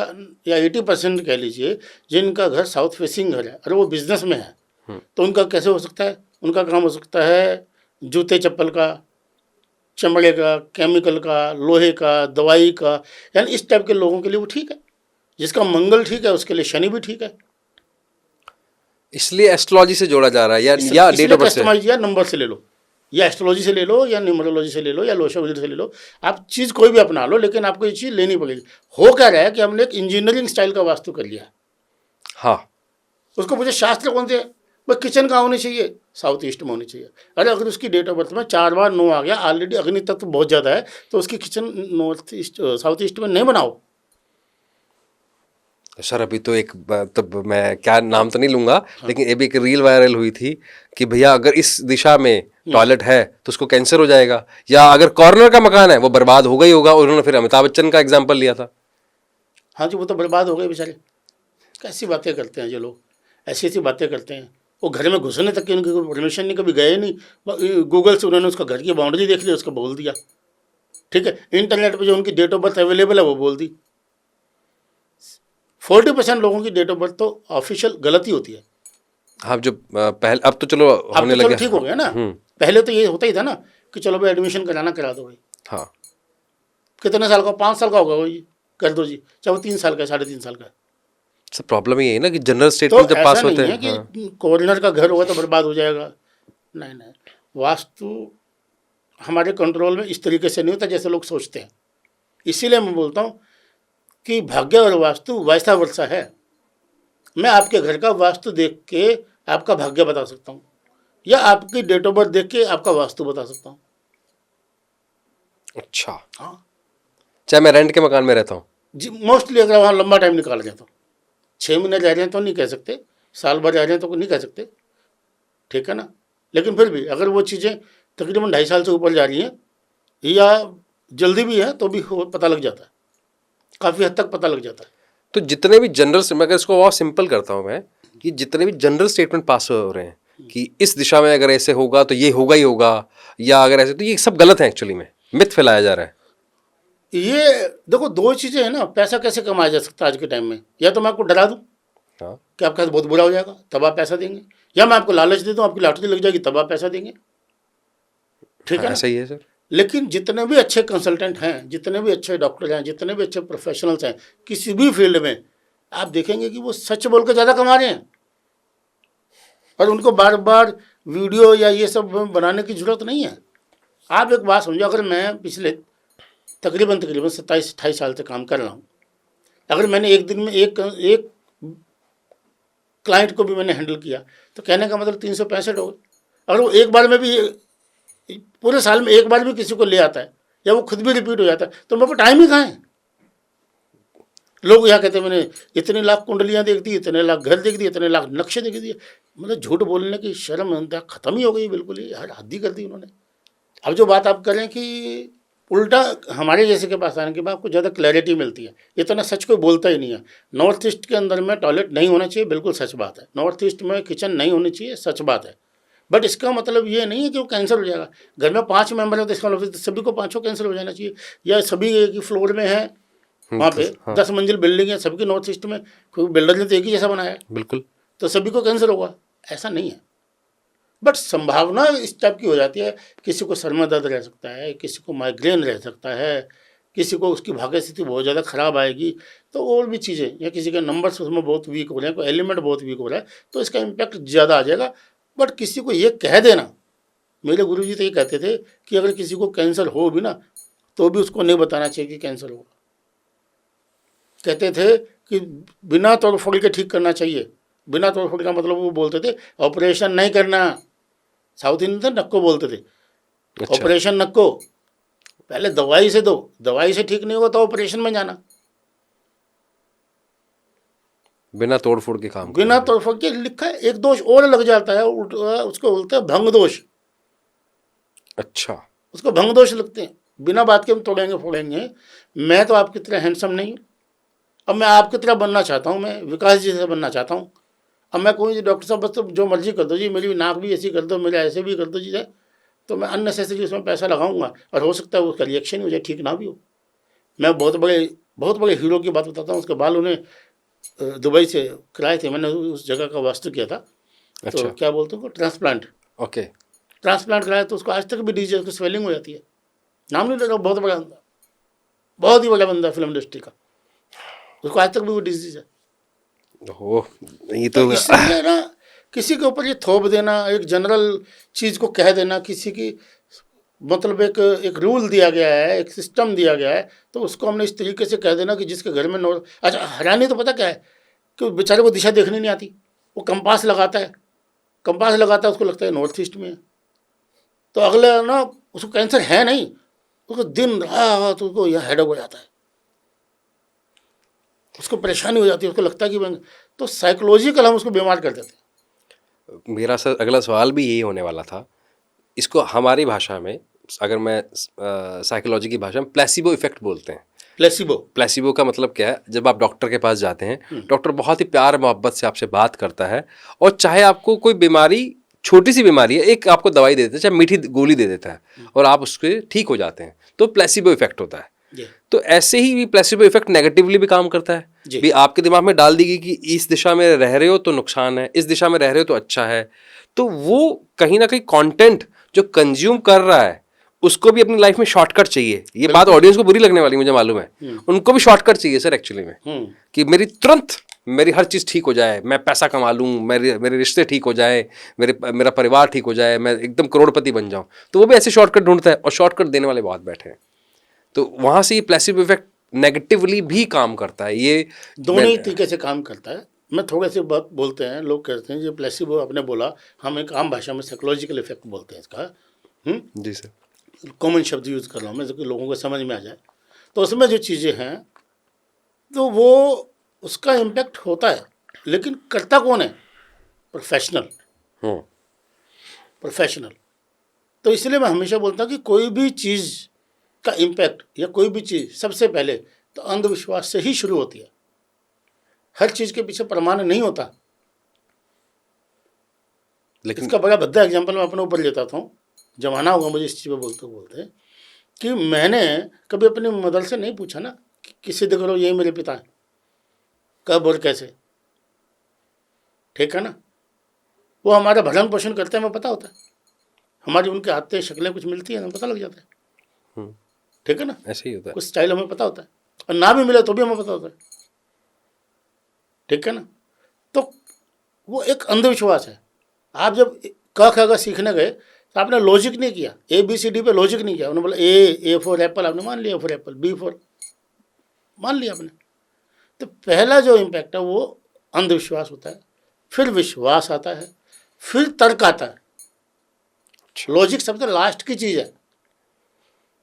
या 80% कह लीजिए, जिनका घर साउथ फेसिंग घर है, अरे वो बिजनेस में है, तो उनका कैसे हो सकता है? उनका काम हो सकता है जूते चप्पल का, चमड़े का, केमिकल का, लोहे का, दवाई का, यानी इस टाइप के लोगों के लिए वो ठीक है। जिसका मंगल ठीक है उसके लिए शनि भी ठीक है। इसलिए एस्ट्रोलॉजी से जोड़ा जा रहा है, या डेट ऑफ बर्थ से। कस्टमाइज या नंबर से ले लो, या एस्ट्रोलॉजी से ले लो, या न्यूमरोलॉजी से ले लो, या लोशा से ले लो, आप चीज़ कोई भी अपना लो, लेकिन आपको ये चीज़ लेनी पड़ेगी। हो क्या रहा है कि हमने एक इंजीनियरिंग स्टाइल का वास्तु कर लिया। हाँ, उसको मुझे शास्त्र कौन से है? बस किचन कहाँ होनी चाहिए? साउथ ईस्ट में होनी चाहिए। अरे अगर उसकी डेट ऑफ बर्थ में 4 बार 9 आ गया, ऑलरेडी अग्नि तत्व बहुत ज़्यादा है, तो उसकी kitchen north east south east में नहीं बनाओ। सर अभी तो एक, तब मैं क्या नाम तो नहीं लूंगा, लेकिन ये भी एक रील वायरल हुई थी कि भैया अगर इस दिशा में टॉयलेट है तो उसको कैंसर हो जाएगा, या अगर कॉर्नर का मकान है वो बर्बाद होगा ही होगा। उन्होंने फिर अमिताभ बच्चन का एग्जाम्पल लिया था। हाँ जी, वो तो बर्बाद हो गए बेचारे। कैसी बातें करते हैं ये लोग, ऐसी ऐसी बातें करते हैं। वो घर में घुसने तक की उनकी कोई परमिशन नहीं, कभी गए नहीं। गूगल से उन्होंने उसका घर की बाउंड्री देख ली, उसको बोल दिया, ठीक है। इंटरनेट पे जो उनकी डेट ऑफ बर्थ अवेलेबल है वो बोल दी। 40% लोगों की डेट ऑफ बर्थ तो ऑफिशियल गलत ही होती है। हाँ, जो पहले, अब तो चलो होने लगे, ठीक हो गया ना। पहले तो ये होता ही था ना कि चलो भाई एडमिशन कराना करा दो भाई। हाँ, कितने साल का? 5 साल का होगा भाई, कर दो जी, चाहे वो 3 साल का, 3.5 साल का। सब प्रॉब्लम ये है ना कि जनरल तो स्टेटमेंट जब पास ऐसा होते नहीं हैं, है कि कॉर्नर का घर होगा तो बर्बाद हो जाएगा। नहीं नहीं, वास्तु हमारे कंट्रोल में इस तरीके से नहीं होता जैसे लोग सोचते हैं। इसीलिए मैं बोलता हूँ कि भाग्य और वास्तु वैसा वर्षा है। मैं आपके घर का वास्तु देख के आपका भाग्य बता सकता हूँ, या आपकी डेट ऑफ बर्थ देख के आपका वास्तु बता सकता हूँ। अच्छा, हाँ चाहे मैं रेंट के मकान में रहता हूँ जी, मोस्टली अगर वहाँ लंबा टाइम निकाल रहे हैं तो 6 महीने रह रहे हैं तो नहीं कह सकते, साल भर रह रहे हैं तो नहीं कह सकते, ठीक है ना। लेकिन फिर भी अगर वो चीज़ें तकरीबन 2.5 साल से ऊपर जा रही हैं या जल्दी भी है तो भी पता लग जाता है, काफ़ी हद तक पता लग जाता है। तो जितने भी जनरल, मैं अगर इसको बहुत सिंपल करता हूँ मैं, कि जितने भी जनरल स्टेटमेंट पास हो रहे हैं कि इस दिशा में अगर ऐसे होगा तो ये होगा ही होगा, या अगर ऐसे, तो ये सब गलत है। एक्चुअली में मिथ फैलाया जा रहा है। ये देखो 2 चीज़ें हैं ना, पैसा कैसे कमाया जा सकता है आज के टाइम में। या तो मैं आपको डरा दूँ हाँ, कि आपका बहुत बुरा हो जाएगा तब आप पैसा देंगे, या मैं आपको लालच दे दूँ आपकी लॉटरी लग जाएगी तब आप पैसा देंगे, ठीक है ना। ऐसा ही है सर। लेकिन जितने भी अच्छे कंसल्टेंट हैं, जितने भी अच्छे डॉक्टर हैं, जितने भी अच्छे प्रोफेशनल्स हैं किसी भी फील्ड में, आप देखेंगे कि वो सच बोल के ज़्यादा कमा रहे हैं, और उनको बार बार वीडियो या ये सब बनाने की ज़रूरत नहीं है। आप एक बात समझो, अगर मैं पिछले तकरीबन 27-28 साल से काम कर रहा हूँ, अगर मैंने एक दिन में एक क्लाइंट को भी मैंने हैंडल किया, तो कहने का मतलब 365 हो गए। अगर वो एक बार में भी, पूरे साल में एक बार भी किसी को ले आता है, या वो खुद भी रिपीट हो जाता है, तो मेरे को टाइम ही कहाँ है। लोग यहाँ कहते हैं मैंने इतने लाख कुंडलियाँ देख दी, इतने लाख घर देख दिए, इतने लाख नक्शे देख दिए। मतलब झूठ बोलने की शर्म खत्म ही हो गई, बिल्कुल ही हद ही कर दी उन्होंने। अब जो बात आप करें कि उल्टा हमारे जैसे के पास आने के बाद आपको ज़्यादा क्लैरिटी मिलती है, इतना सच कोई बोलता ही नहीं है। नॉर्थ ईस्ट के अंदर में टॉयलेट नहीं होना चाहिए, बिल्कुल सच बात है। नॉर्थ ईस्ट में किचन नहीं होनी चाहिए, सच बात है। बट इसका मतलब ये नहीं है कि वो कैंसर हो जाएगा। घर में 5 मेंबर है तो इसका मतलब सभी को 5 कैंसर हो जाना चाहिए, या सभी एक ही फ्लोर में है, वहाँ पे 10 मंजिल बिल्डिंग है सबकी नॉर्थ ईस्ट में, कोई बिल्डर ने तो एक ही जैसा बनाया है, बिल्कुल, तो सभी को कैंसर होगा, ऐसा नहीं है। बट संभावना इस टाइप की हो जाती है, किसी को सर में दर्द रह सकता है, किसी को माइग्रेन रह सकता है, किसी को उसकी भाग्य स्थिति बहुत ज़्यादा खराब आएगी, तो और भी चीज़ें, या किसी के नंबर्स उसमें बहुत वीक हो रहे हैं, कोई एलिमेंट बहुत वीक हो रहा है, तो इसका इम्पैक्ट ज़्यादा आ जाएगा। बट किसी को ये कह देना, मेरे गुरुजी तो ये कहते थे कि अगर किसी को कैंसर हो भी ना, तो भी उसको नहीं बताना चाहिए कि कैंसर होगा। कहते थे कि बिना तोड़फोड़ के ठीक करना चाहिए। बिना तोड़फोड़ का मतलब वो बोलते थे ऑपरेशन नहीं करना। साउथ इंडियन थे, नक्को बोलते थे, अच्छा, ऑपरेशन नक्को, पहले दवाई से दो, दवाई से ठीक नहीं होगा तो ऑपरेशन में जाना। बिना तोड़ फोड़ के काम बिना करेंगे। तोड़फोड़ के लिखा है, एक दोष और लग जाता है, उसको बोलते हैं भंग दोष। अच्छा, उसको भंग दोष लगते हैं, बिना बात के हम तोड़ेंगे फोड़ेंगे। मैं तो आपकी तरह हैंडसम नहीं हूँ, अब मैं आपकी तरह बनना चाहता हूँ, मैं विकास जी से बनना चाहता हूँ। अब मैं कहूँ जी डॉक्टर साहब बस तो जो मर्जी कर दो जी, मेरी नाक भी ऐसी कर दो, मेरे ऐसे भी कर दो जी, तो मैं अननेसेसरी उसमें पैसा लगाऊंगा, और हो सकता है उसका रिएक्शन हो जाए, ठीक ना भी हो। मैं बहुत बड़े हीरो की बात बताता हूँ, उसके बाल उन्हें दुबई से कराए थे, मैंने उस जगह का वास्तु किया था। तो अच्छा, क्या बोलते हैं, ट्रांसप्लांट, ओके, ट्रांसप्लांट कराया, तो उसको आज तक भी डीजे, उसको स्वेलिंग हो जाती है। नाम नहीं ले रहा, बहुत बड़ा बंदा, बहुत ही बड़ा बंदा फिल्म इंडस्ट्री का, उसको आज तक भी वो डिजीज है। हो, ये तो तो इसलिए ना, किसी के ऊपर ये थोप देना, एक जनरल चीज़ को कह देना, किसी की मतलब एक रूल दिया गया है, एक सिस्टम दिया गया है, तो उसको हमने इस तरीके से कह देना कि जिसके घर में अच्छा हैरानी तो पता क्या है, कि बेचारे को दिशा देखनी नहीं आती, वो कंपास लगाता है, उसको लगता है नॉर्थ ईस्ट में है, तो अगले ना उसको कैंसर है नहीं, उसको दिन रात उसको यह हेडेक हो जाता है, उसको परेशानी हो जाती है, उसको लगता है कि तो साइकोलॉजिकल हम उसको बीमार कर देते हैं। मेरा सर अगला सवाल भी यही होने वाला था। इसको हमारी भाषा में, अगर मैं साइकोलॉजी की भाषा में प्लेसिबो इफेक्ट बोलते हैं। प्लेसिबो, प्लेसिबो का मतलब क्या है? जब आप डॉक्टर के पास जाते हैं, डॉक्टर बहुत ही प्यार मोहब्बत से आपसे बात करता है, और चाहे आपको कोई बीमारी, छोटी सी बीमारी है, एक आपको दवाई दे देता है, चाहे मीठी गोली दे देता है, और आप उसके ठीक हो जाते हैं, तो प्लेसिबो इफेक्ट होता है। तो ऐसे ही भी प्लेसिबो इफेक्ट नेगेटिवली भी काम करता है। भी आपके दिमाग में डाल दी गई कि इस दिशा में रह रहे हो तो नुकसान है, इस दिशा में रह रहे हो तो अच्छा है, तो वो कहीं ना कहीं कंटेंट जो कंज्यूम कर रहा है उसको भी अपनी लाइफ में शॉर्टकट चाहिए। ये बात ऑडियंस को बुरी लगने वाली, मुझे मालूम है, उनको भी शॉर्टकट चाहिए सर एक्चुअली में, कि मेरी तुरंत मेरी हर चीज़ ठीक हो जाए, मैं पैसा कमा लूँ, मेरे रिश्ते ठीक हो जाए, मेरा परिवार ठीक हो जाए, मैं एकदम करोड़पति बन जाऊँ। तो वो भी ऐसे शॉर्टकट ढूंढता है, और शॉर्टकट देने वाले बहुत बैठे हैं। तो वहाँ से ये प्लेसिबो इफेक्ट नेगेटिवली भी काम करता है। ये दोनों ही तरीके से काम करता है। मैं थोड़े से बात बोलते हैं, लोग कहते हैं ये प्लेसिबो आपने बोला, हम एक आम भाषा में साइकोलॉजिकल इफेक्ट बोलते हैं इसका। जी सर, कॉमन शब्द यूज़ कर रहा हूँ मैं, जो कि लोगों को समझ में आ जाए। तो उसमें जो चीज़ें हैं, तो वो उसका इम्पैक्ट होता है, लेकिन करता कौन है? Professional, professional. तो इसलिए मैं हमेशा बोलता हूँ कि कोई भी चीज़ का इम्पैक्ट या कोई भी चीज़ सबसे पहले तो अंधविश्वास से ही शुरू होती है। हर चीज़ के पीछे प्रमाण नहीं होता। लेकिन इसका बड़ा भद्दा एग्जाम्पल मैं अपने ऊपर लेता था, जमाना होगा मुझे इस चीज़ पे बोलते बोलते, कि मैंने कभी अपनी मदर से नहीं पूछा ना कि सिद्ध करो यही मेरे पिता हैं, कब और कैसे, ठीक है ना। वो हमारा भरण पोषण करते हैं, हमें पता होता है, हमारी उनके हाथ शक्लें कुछ मिलती हैं, हमें पता लग जाता है, ठीक है ना। ऐसे ही होता है। कुछ स्टाइल हमें पता होता है, और ना भी मिले तो भी हमें पता होता है। ठीक है ना। तो वो एक अंधविश्वास है। आप जब क ख ग सीखने गए तो आपने लॉजिक नहीं किया, ABCD पे लॉजिक नहीं किया। उन्होंने बोला ए फॉर एप्पल, आपने मान लिया, फॉर एप्पल, बी फॉर मान लिया आपने। तो पहला जो इम्पैक्ट है वो अंधविश्वास होता है, फिर विश्वास आता है, फिर तर्क आता है। लॉजिक सबसे लास्ट की चीज़ है,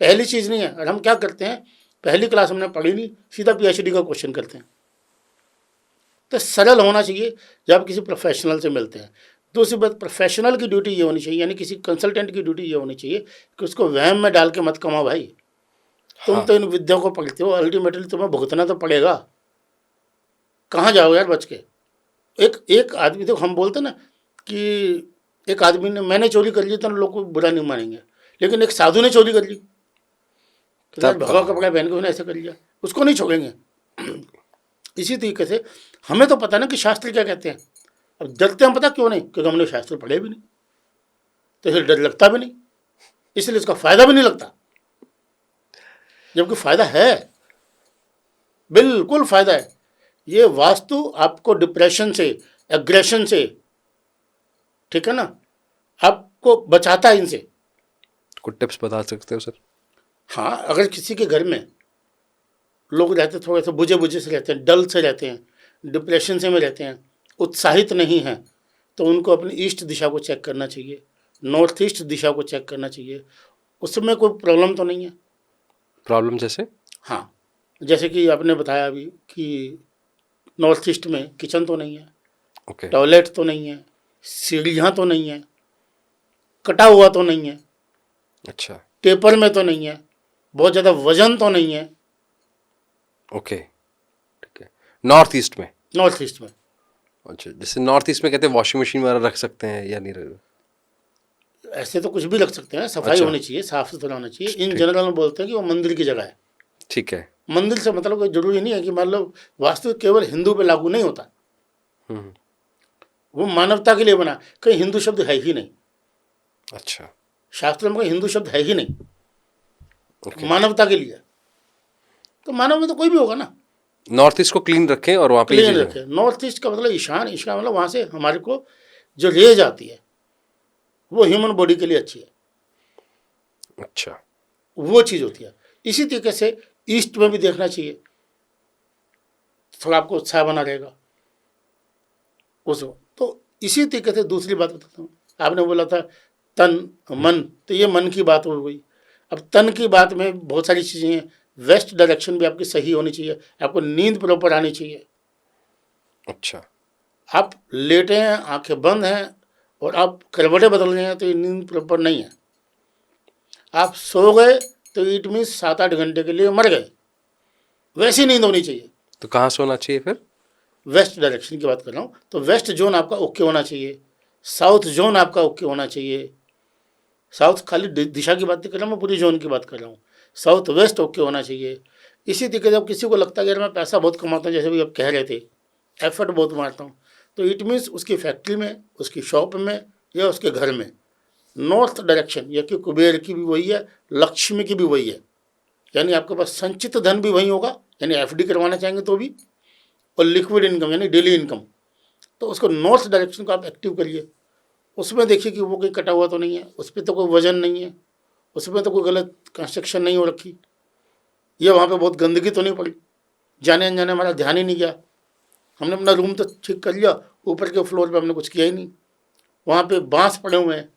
पहली चीज़ नहीं है। और हम क्या करते हैं, पहली क्लास हमने पढ़ी नहीं, सीधा PhD का क्वेश्चन करते हैं। तो सरल होना चाहिए जब आप किसी प्रोफेशनल से मिलते हैं। दूसरी बात, प्रोफेशनल की ड्यूटी ये होनी चाहिए, यानी किसी कंसल्टेंट की ड्यूटी ये होनी चाहिए कि उसको वहम में डाल के मत कमाओ भाई। तुम तो इन विद्याओं को पढ़ते हो, अल्टीमेटली तुम्हें भुगतना तो पड़ेगा। कहाँ जाओ यार बच के। एक आदमी, देखो हम बोलते ना कि एक आदमी ने, मैंने चोरी कर ली तो लोग को बुरा नहीं मानेंगे, लेकिन एक साधु ने चोरी कर ली तो यार भगवा कपड़ा पहन के उसने ऐसे कर लिया, उसको नहीं छोड़ेंगे। इसी तरीके से हमें तो पता ना कि शास्त्र क्या कहते हैं, अब डरते हम पता क्यों नहीं, क्योंकि हमने शास्त्र पढ़े भी नहीं, तो इसलिए डर लगता भी नहीं, इसलिए इसका फायदा भी नहीं लगता। जबकि फायदा है, बिल्कुल फायदा है। ये वास्तु आपको डिप्रेशन से, एग्रेशन से, ठीक है ना, आपको बचाता है इनसे। कुछ टिप्स बता सकते हो सर? हाँ, अगर किसी के घर में लोग रहते थोड़े से बुझे बुझे से रहते हैं, डल से रहते हैं, डिप्रेशन से में रहते हैं, उत्साहित नहीं हैं, तो उनको अपनी ईस्ट दिशा को चेक करना चाहिए, नॉर्थ ईस्ट दिशा को चेक करना चाहिए। उसमें कोई प्रॉब्लम तो नहीं है। प्रॉब्लम जैसे? हाँ, जैसे कि आपने बताया अभी कि नॉर्थ ईस्ट में किचन तो नहीं है, ओके, टॉयलेट तो नहीं है, सीढ़ियाँ तो नहीं है, कटा हुआ तो नहीं है, अच्छा, टेपर में तो नहीं है, बहुत ज़्यादा वजन तो नहीं है। ओके, ठीक है। नॉर्थ ईस्ट में? नॉर्थ ईस्ट में अच्छा, जैसे नॉर्थ ईस्ट में कहते हैं वॉशिंग मशीन वगैरह रख सकते हैं या नहीं रख? ऐसे तो कुछ भी रख सकते हैं, सफाई अच्छा, होनी चाहिए, साफ सुथरा होना चाहिए। इन ठीक। जनरल में बोलते हैं कि वो मंदिर की जगह है। ठीक है। मंदिर से मतलब कोई जरूरी नहीं है कि मतलब वास्तु केवल हिंदू पे लागू नहीं होता, हम्म, वो मानवता के लिए बना। कहीं हिंदू शब्द है ही नहीं, अच्छा, शास्त्रों में कोई हिंदू शब्द है ही नहीं, ओके। मानवता के लिए। तो मानव में तो कोई भी होगा ना। नॉर्थ ईस्ट को क्लीन रखें और वहाँ पे ये क्लीन चीज़ें- रखे। नॉर्थ ईस्ट का मतलब ईशान, ईशान मतलब वहाँ से हमारे को जो रेज आती है वो ह्यूमन बॉडी के लिए अच्छी है, अच्छा, वो चीज़ होती है। इसी तरीके से ईस्ट में भी देखना चाहिए, थोड़ा आपको उत्साह बना रहेगा उस। तो इसी तरीके से दूसरी बात बताता हूँ, आपने बोला था तन मन, तो ये मन की बात हो गई। अब तन की बात में बहुत सारी चीज़ें हैं। वेस्ट डायरेक्शन भी आपकी सही होनी चाहिए, आपको नींद प्रॉपर आनी चाहिए। अच्छा, आप लेटे हैं, आंखें बंद हैं और आप करवटें बदल रहे हैं, तो ये नींद प्रॉपर नहीं है। आप सो गए तो इट मीन्स 7-8 घंटे के लिए मर गए, वैसी नींद होनी चाहिए। तो कहाँ सोना चाहिए फिर? वेस्ट डायरेक्शन की बात कर रहा हूँ, तो वेस्ट जोन आपका ओके होना चाहिए, साउथ जोन आपका ओके होना चाहिए। साउथ खाली दिशा की बात नहीं कर रहा हूँ मैं, पूरी जोन की बात कर रहा हूँ। साउथ वेस्ट ओके होना चाहिए। इसी तरीके से जब किसी को लगता है कि यार मैं पैसा बहुत कमाता हूँ, जैसे भी आप कह रहे थे, एफर्ट बहुत मारता हूँ, तो इट मीन्स उसकी फैक्ट्री में, उसकी शॉप में या उसके घर में नॉर्थ डायरेक्शन, या कि कुबेर की भी वही है, लक्ष्मी की भी वही है, यानी आपके पास संचित धन भी वही होगा, यानी FD करवाना चाहेंगे तो भी, और लिक्विड इनकम यानी डेली इनकम। तो उसको नॉर्थ डायरेक्शन को आप एक्टिव करिए। उसमें देखिए कि वो कोई कटा हुआ तो नहीं है, उस पर तो कोई वजन नहीं है, उसमें तो कोई गलत कंस्ट्रक्शन नहीं हो रखी, ये वहाँ पे बहुत गंदगी तो नहीं पड़ी, जाने अनजाने हमारा ध्यान ही नहीं गया, हमने अपना रूम तो ठीक कर लिया, ऊपर के फ्लोर पे हमने कुछ किया ही नहीं। वहाँ पे बांस पड़े हुए हैं,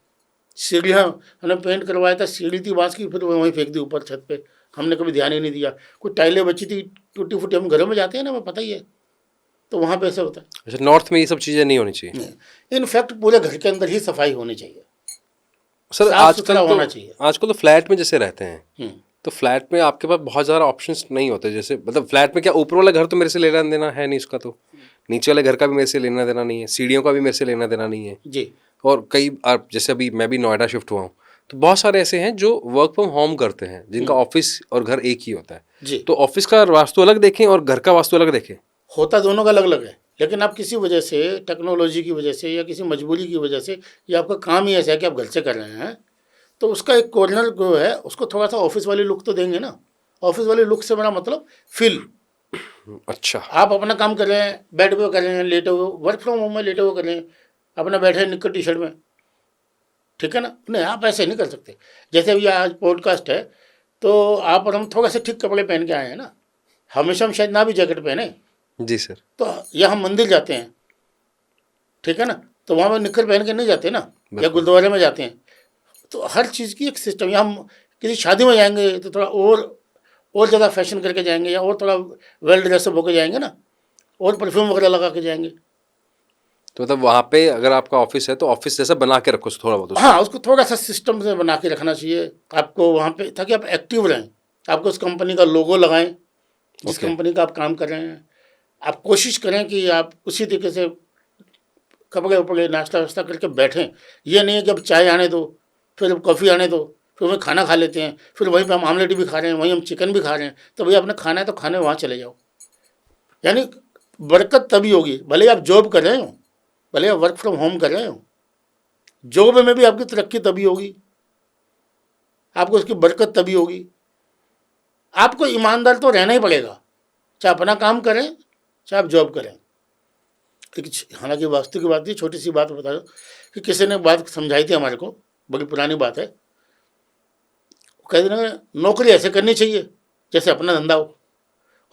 सीढ़ियाँ हमने पेंट करवाया था, सीढ़ी थी बांस की, फिर वहीं फेंक दी ऊपर छत पे, हमने कभी ध्यान ही नहीं दिया। कुछ टाइलें बची थी टूटी फूटी, हम घरों में जाते हैं ना, हमें पता ही है, तो वहाँ पे ऐसा होता अच्छा, नॉर्थ में ये सब चीज़ें नहीं होनी चाहिए? है। इनफैक्ट पूरे घर के अंदर ही सफाई होनी चाहिए, सर साफ आजकल सुथरा होना चाहिए। तो आजकल तो फ्लैट में जैसे रहते हैं, हम्म, तो फ्लैट में आपके पास बहुत ज़्यादा ऑप्शंस नहीं होते। जैसे मतलब फ्लैट में क्या, ऊपर वाला घर तो मेरे से लेना देना है नहीं उसका, तो नीचे वाले घर का भी मेरे से लेना देना नहीं है, सीढ़ियों का भी मेरे से लेना देना नहीं है। जी। और कई जैसे अभी मैं भी नोएडा शिफ्ट हुआ हूँ, तो बहुत सारे ऐसे हैं जो वर्क फ्रॉम होम करते हैं, जिनका ऑफिस और घर एक ही होता है। जी, तो ऑफिस का वास्तु अलग देखें और घर का वास्तु अलग देखें? होता दोनों का अलग अलग है, लेकिन आप किसी वजह से, टेक्नोलॉजी की वजह से या किसी मजबूरी की वजह से, या आपका काम ही ऐसा है कि आप घर से कर रहे हैं, तो उसका एक कॉर्नर जो है उसको थोड़ा सा ऑफिस वाली लुक तो देंगे ना। ऑफिस वाली लुक से मेरा मतलब फील, अच्छा। आप अपना काम कर रहे हैं, बेड पे कर रहे हैं, लेटे हुए, वर्क फ्रॉम होम में लेटे हुए कर रहे हैं, अपना बैठे हैं निक्कर टी शर्ट में, ठीक है ना? नहीं, आप ऐसे नहीं कर सकते। जैसे अभी आज पॉडकास्ट है, तो आप और हम थोड़ा से ठीक कपड़े पहन के आए हैं ना, हमेशा हम शायद ना भी जैकेट पहने, जी सर। तो या हम मंदिर जाते हैं, ठीक है ना, तो वहाँ पर निक्कर पहन के नहीं जाते ना, या बिल्कुल। गुरुद्वारे में जाते हैं। तो हर चीज़ की एक सिस्टम, या हम किसी शादी में जाएंगे तो थोड़ा और ज़्यादा फैशन करके जाएंगे, या और थोड़ा वेल ड्रेसअप होकर जाएंगे ना, और परफ्यूम वगैरह लगा के जाएंगे। तो मतलब वहाँ पे अगर आपका ऑफिस है तो ऑफिस जैसा बना के रखो थोड़ा बहुत उसको। हाँ, उसको थोड़ा सा सिस्टम से बना के रखना चाहिए आपको वहाँ पे, ताकि आप एक्टिव रहें। आपको उस कंपनी का लोगो लगाएं, जिस ओके। कंपनी का आप काम कर रहे हैं। आप कोशिश करें कि आप उसी तरीके से कपड़े उपड़े नाश्ता वाश्ता करके बैठें। ये नहीं है कि अब चाय आने दो, फिर कॉफ़ी आने दो, फिर वहीं खाना खा लेते हैं, फिर वहीं पे हम आमलेट भी खा रहे हैं, वहीं हम चिकन भी खा रहे हैं। तो भैया आपने खाना है तो खाने वहाँ चले जाओ। यानी बरकत तभी होगी, भले आप जॉब कर रहे हो, भले आप वर्क फ्रॉम होम कर रहे हो, जॉब में भी आपकी तरक्की तभी होगी, आपको उसकी बरकत तभी होगी। आपको ईमानदार तो रहना ही पड़ेगा, चाहे अपना काम करें चाहे आप जॉब करें। हालांकि वास्तु की बात थी, छोटी सी बात बता दो कि किसी ने बात समझाई थी हमारे को, बड़ी पुरानी बात है। कहते ना, नौकरी ऐसे करनी चाहिए जैसे अपना धंधा हो,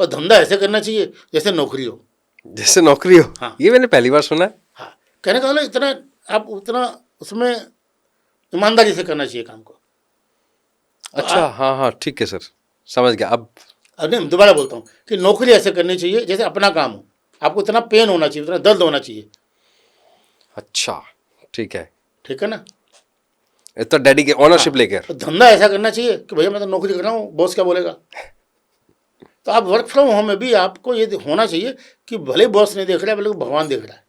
और धंधा ऐसे करना चाहिए जैसे नौकरी हो। जैसे नौकरी हो। हाँ। ये मैंने पहली बार सुना है। हाँ, कहने का मतलब इतना आप उतना उसमें ईमानदारी से करना चाहिए काम को। अच्छा, हाँ हाँ, ठीक है सर, समझ गया अब। अब नहीं, दोबारा बोलता हूँ कि नौकरी ऐसे करनी चाहिए जैसे अपना काम हो। आपको इतना पेन होना चाहिए, इतना दर्द होना चाहिए, अच्छा, ठीक है। ठीक है ना? इतना डेडिकेट ऑनरशिप लेकर। तो धंधा ऐसा करना चाहिए कि भैया मैं तो नौकरी कर रहा हूँ, बॉस क्या बोलेगा। तो आप वर्क फ्रॉम होम में भी आपको ये होना चाहिए कि भले बॉस नहीं देख रहा है, भले भगवान देख रहा है।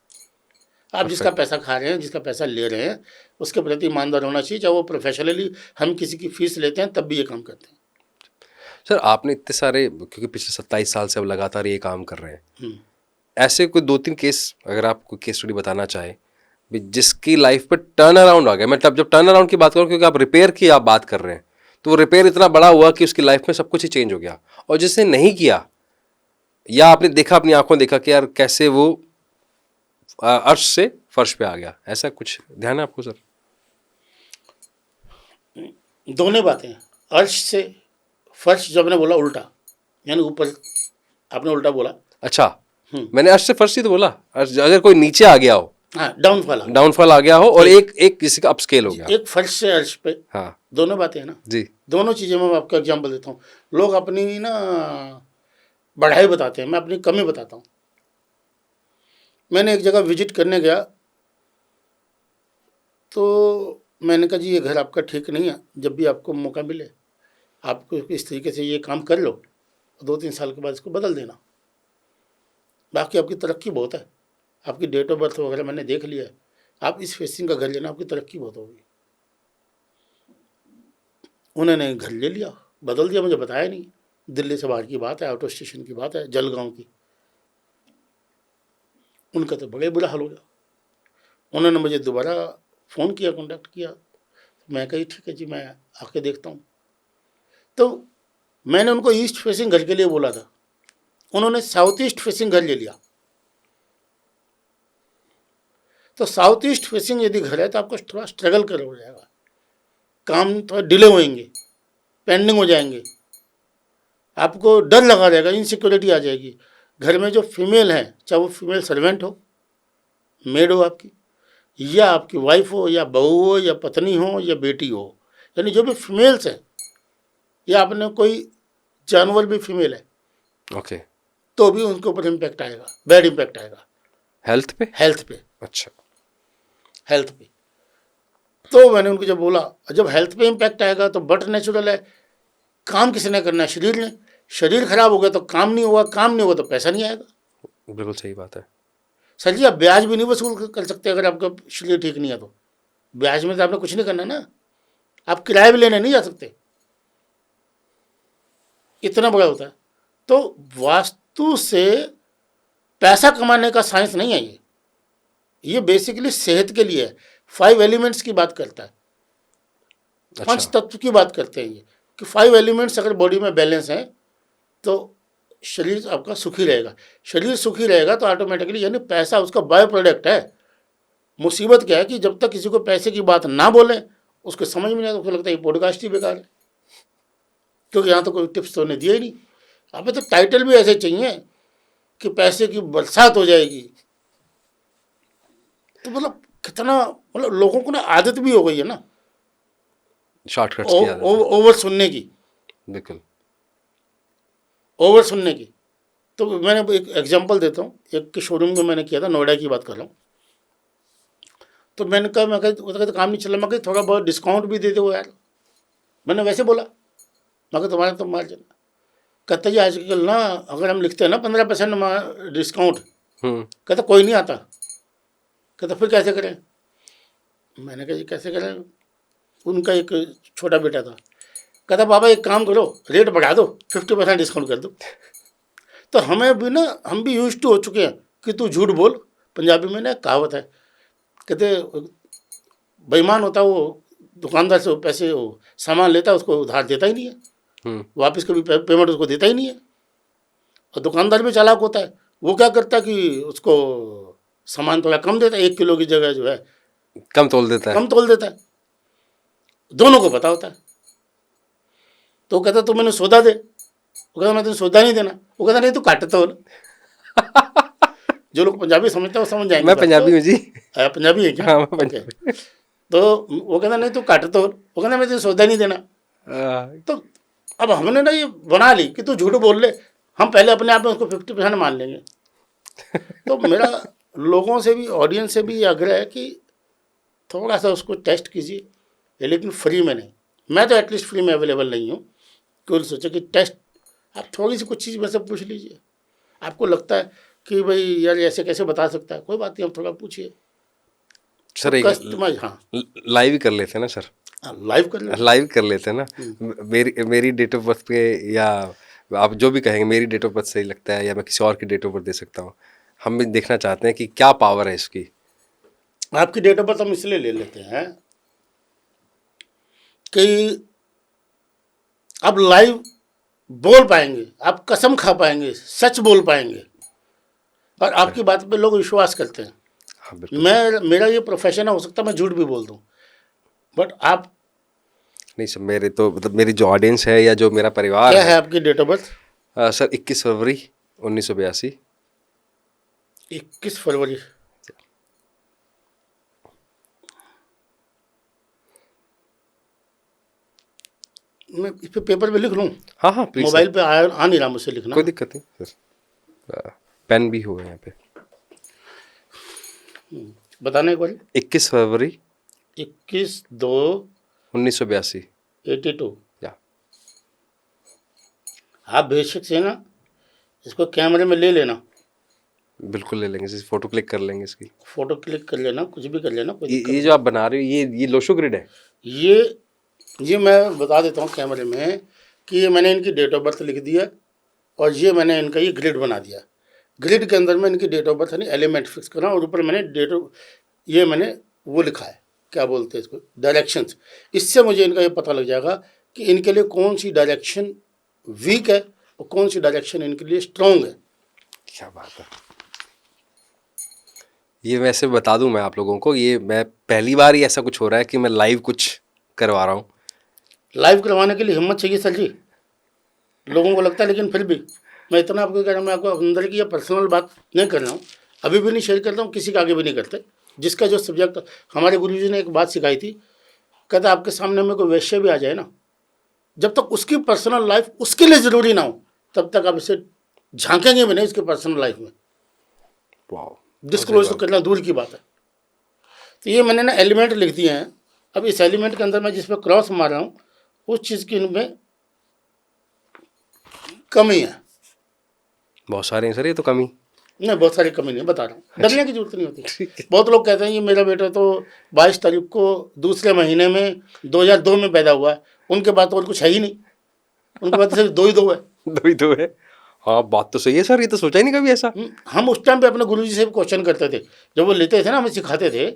आप जिसका पैसा खा रहे हैं, जिसका पैसा ले रहे हैं, उसके प्रति ईमानदार होना चाहिए। चाहे वो प्रोफेशनली हम किसी की फीस लेते हैं तब भी ये काम करते हैं। सर आपने इतने सारे, क्योंकि पिछले 27 साल से अब लगातार ये काम कर रहे हैं, हम्म। ऐसे कोई 2-3 केस अगर आप कोई केस स्टडी बताना चाहें भी जिसकी लाइफ पे टर्न अराउंड आ गया। मैं तब जब टर्न अराउंड की बात करूँ, क्योंकि आप रिपेयर की आप बात कर रहे हैं, तो वो रिपेयर इतना बड़ा हुआ कि उसकी लाइफ में सब कुछ ही चेंज हो गया। और जिसने नहीं किया, या आपने देखा, अपनी आंखों देखा कि यार कैसे वो अर्श से फर्श पे आ गया, ऐसा कुछ ध्यान है आपको सर? दोनों बातें हैं। अर्श से फर्श जो आपने बोला उल्टा, यानी ऊपर आपने उल्टा बोला। अच्छा, मैंने अर्श से फर्श ही तो बोला। अर्श अगर कोई नीचे आ गया हो, हाँ, डाउनफॉल। डाउनफॉल आ गया हो, और एक किसी का अपस्केल हो गया। एक फर्श से अर्श पे, हाँ दोनों बातें हैं ना जी। दोनों चीज़ें मैं आपको एग्जांपल देता हूँ। लोग अपनी ना बढ़ाई बताते हैं, मैं अपनी कमी बताता हूँ। मैंने एक जगह विजिट करने गया, तो मैंने कहा जी ये घर आपका ठीक नहीं है, जब भी आपको मौका मिले आपको इस तरीके से ये काम कर लो, 2-3 साल के बाद इसको बदल देना, बाकी आपकी तरक्की बहुत है। आपकी डेट ऑफ बर्थ वगैरह मैंने देख लिया है, आप इस फेसिंग का घर लेना, आपकी तरक्की बहुत होगी। उन्होंने घर ले लिया, बदल दिया, मुझे बताया नहीं। दिल्ली से बाहर की बात है, आउट ऑफ स्टेशन की बात है, जलगांव की। उनका तो बड़े बुरा हाल हो गया। उन्होंने मुझे दोबारा फ़ोन किया, कांटेक्ट किया। मैं कही ठीक है जी, मैं आके देखता हूँ। तो मैंने उनको ईस्ट फेसिंग घर के लिए बोला था, उन्होंने साउथ ईस्ट फेसिंग घर ले लिया। तो साउथ ईस्ट फेसिंग यदि घर है तो आपको थोड़ा स्ट्रगल कर हो जाएगा, काम थोड़ा डिले होएंगे, पेंडिंग हो जाएंगे, आपको डर लगा रहेगा, इनसिक्योरिटी आ जाएगी। घर में जो फीमेल है, चाहे वो फीमेल सर्वेंट हो, मेड हो आपकी, या आपकी वाइफ हो, या बहू हो, या पत्नी हो, या बेटी हो, यानी जो भी फीमेल्स हैं, या आपने कोई जानवर भी फीमेल है, ओके। तो भी उनके ऊपर इम्पैक्ट आएगा, बैड इम्पैक्ट आएगा। हेल्थ पे? हेल्थ पे। अच्छा। हेल्थ पे। तो मैंने उनको जब बोला, जब हेल्थ पे इम्पैक्ट आएगा तो बट नेचुरल है, काम किसने करना है? शरीर ने। शरीर खराब हो गया तो काम नहीं होगा, काम नहीं होगा तो पैसा नहीं आएगा। बिल्कुल सही बात है सर जी, आप ब्याज भी नहीं वसूल कर सकते अगर आपका शरीर ठीक नहीं है तो। ब्याज में तो आपने कुछ नहीं करना ना, आप किराया भी लेने नहीं जा सकते, इतना बड़ा होता है। तो वास्तु से पैसा कमाने का साइंस नहीं है ये बेसिकली सेहत के लिए है। 5 एलिमेंट्स की बात करता है, 5 तत्व की बात करते हैं ये, कि 5 एलिमेंट्स अगर बॉडी में बैलेंस हैं तो शरीर आपका सुखी रहेगा। शरीर सुखी रहेगा तो ऑटोमेटिकली, यानी पैसा उसका बाय प्रोडक्ट है। मुसीबत क्या है कि जब तक किसी को पैसे की बात ना बोले, उसको समझ में नहीं आता, उसको लगता है ये पॉडकास्ट ही बेकार है, क्योंकि यहाँ तो कोई टिप्स तो उन्हें दिया ही नहीं। अबे तो टाइटल भी ऐसे चाहिए कि पैसे की बरसात हो जाएगी। तो मतलब कितना, मतलब लोगों को ना आदत भी हो गई है ना शॉर्टकट्स की आदत है। ओवर सुनने की, बिल्कुल। ओवर सुनने की। तो मैंने एक एग्जांपल देता हूँ, एक के शोरूम में मैंने किया था, नोएडा की बात कर रहा हूँ। तो मैंने कहा, मैं कहता काम नहीं चल रहा, मैं कहा थोड़ा बहुत डिस्काउंट भी दे दो यार। मैंने वैसे बोला, मैं कहा तुम्हारा तो मार्जिन। कहता जी आजकल ना अगर हम लिखते हैं ना 15% डिस्काउंट, कहता कोई नहीं आता। कहता फिर कैसे करें? मैंने कहा जी कैसे करें? उनका एक छोटा बेटा था, कहता बाबा एक काम करो, रेट बढ़ा दो, 50% डिस्काउंट कर दो। तो हमें भी ना, हम भी यूज टू हो चुके हैं कि तू झूठ बोल। पंजाबी में ना एक कहावत है, कहते बेईमान होता वो दुकानदार से पैसे, वो सामान लेता है उसको उधार देता ही नहीं है, वापस कभी पेमेंट उसको देता ही नहीं है। और दुकानदार भी चालाक होता है, वो क्या करता है कि उसको सामान थोड़ा कम देता है, 1 किलो की जगह जो है कम तोल देता है। कम तोल देता है। दोनों को पता होता है। तो वो कहता तू मैंने सौदा दे, वो कहता मैं तुझे सौदा नहीं देना। वो कहता नहीं तू काट तोल। जो लोग पंजाबी समझते हैं वो समझ जाएंगे। मैं पंजाबी हूँ जी। पंजाबी है क्या? हाँ, मैं ओके। पंजाबी। तो वो कहता नहीं तू काट तोल, वो कहता मैं तुझे सौदा नहीं देना। तो अब हमने ना ये बना ली कि तू झूठ बोल ले, हम पहले अपने आप में उसको 50% मान लेंगे। तो मेरा लोगों से भी, ऑडियंस से भी ये आग्रह है कि थोड़ा सा उसको टेस्ट कीजिए, लेकिन फ्री में नहीं। मैं तो एटलीस्ट फ्री में अवेलेबल नहीं हूँ। क्यों सोचे कि टेस्ट आप थोड़ी सी कुछ चीज़ में से पूछ लीजिए। आपको लगता है कि भाई यार ऐसे कैसे बता सकता है, कोई बात नहीं, आप थोड़ा पूछिए सर एक कस्टमाइज। हाँ लाइव ही कर लेते हैं ना सर, लाइव कर लें। लाइव कर लेते हैं ना। मेरी डेट ऑफ बर्थ पे, या आप जो भी कहेंगे, मेरी डेट ऑफ बर्थ सही लगता है या मैं किसी और की डेट ऑफ बर्थ दे सकता हूँ। हम भी देखना चाहते हैं कि क्या पावर है इसकी। आपकी डेट ऑफ बर्थ हम इसलिए ले लेते हैं कि आप लाइव बोल पाएंगे, आप कसम खा पाएंगे, सच बोल पाएंगे, और आपकी बात पे लोग विश्वास करते हैं। हाँ बिल्कुल। मेरा ये प्रोफेशन है, हो सकता है मैं झूठ भी बोल दूं, बट आप नहीं सर, मेरे तो मतलब मेरी जो ऑडियंस है या जो मेरा परिवार क्या है आपकी डेट ऑफ बर्थ? सर 21 फरवरी 1982। 21 फरवरी। मैं इस पे पेपर पे लिख लूं? हाँ हाँ प्लीज। मोबाइल पे आ नहीं रहा मुझसे लिखना। कोई दिक्कत नहीं सर, पेन भी होगा यहाँ पे। बताना एक बार। 21 फरवरी 21/2/82। 1982। या आप बेशक से ना इसको कैमरे में ले लेना, बिल्कुल ले लेंगे, इस फोटो क्लिक कर लेंगे इसकी। फोटो क्लिक कर लेना, कुछ भी कर लेना, कोई दिक्कत ये जो आप बना रहे हो ये लोशो ग्रिड है? ये मैं बता देता हूँ कैमरे में कि ये मैंने इनकी डेट ऑफ बर्थ लिख दिया, और ये मैंने इनका ये ग्रिड बना दिया। ग्रिड के अंदर में इनकी डेट ऑफ बर्थ यानी एलिमेंट फिक्स करा, और ऊपर मैंने डेट ऑफ, ये मैंने वो लिखा है, क्या बोलते हैं इसको, डायरेक्शंस। इससे मुझे इनका ये पता लग जाएगा कि इनके लिए कौन सी डायरेक्शन वीक है और कौन सी डायरेक्शन इनके लिए स्ट्रॉन्ग है। क्या बात है। ये वैसे बता दूं मैं आप लोगों को, ये मैं पहली बार ही ऐसा कुछ हो रहा है कि मैं लाइव कुछ करवा रहा हूँ। लाइव करवाने के लिए हिम्मत चाहिए सर जी, लोगों को लगता है, लेकिन फिर भी मैं इतना आपको कह रहा हूँ, मैं आपको अंदर की या पर्सनल बात नहीं कर रहा हूँ, अभी भी नहीं शेयर करता हूँ, किसी के आगे भी नहीं करते। जिसका जो सब्जेक्ट, हमारे गुरुजी ने एक बात सिखाई थी, कहता आपके सामने में कोई वैश्य भी आ जाए ना, जब तक उसकी पर्सनल लाइफ उसके लिए ज़रूरी ना हो, तब तक आप इसे झांकेंगे भी नहीं इसके पर्सनल लाइफ में। डिस्क्लोज तो करना दूर की बात है। तो ये मैंने ना एलिमेंट लिख दिए हैं। अब इस एलिमेंट के अंदर मैं जिस पर क्रॉस मार रहा हूँ उस चीज़ की इनमें कमी है। बहुत सारे हैं सर, ये तो कमी नहीं, बहुत सारी कमी नहीं, बता रहा हूँ, डरने की जरूरत नहीं होती। बहुत लोग कहते हैं ये मेरा बेटा तो 22 तारीख को दूसरे महीने में 2002 में पैदा हुआ है, उनके बाद तो और कुछ है ही नहीं, उनके बाद तो सिर्फ 2 ही 2 है। 2 ही 2 है। हाँ बात तो सही है सर, ये तो सोचा ही नहीं कभी ऐसा। हम उस टाइम पे अपने गुरुजी से क्वेश्चन करते थे, जब वो लेते थे ना, हमें सिखाते थे।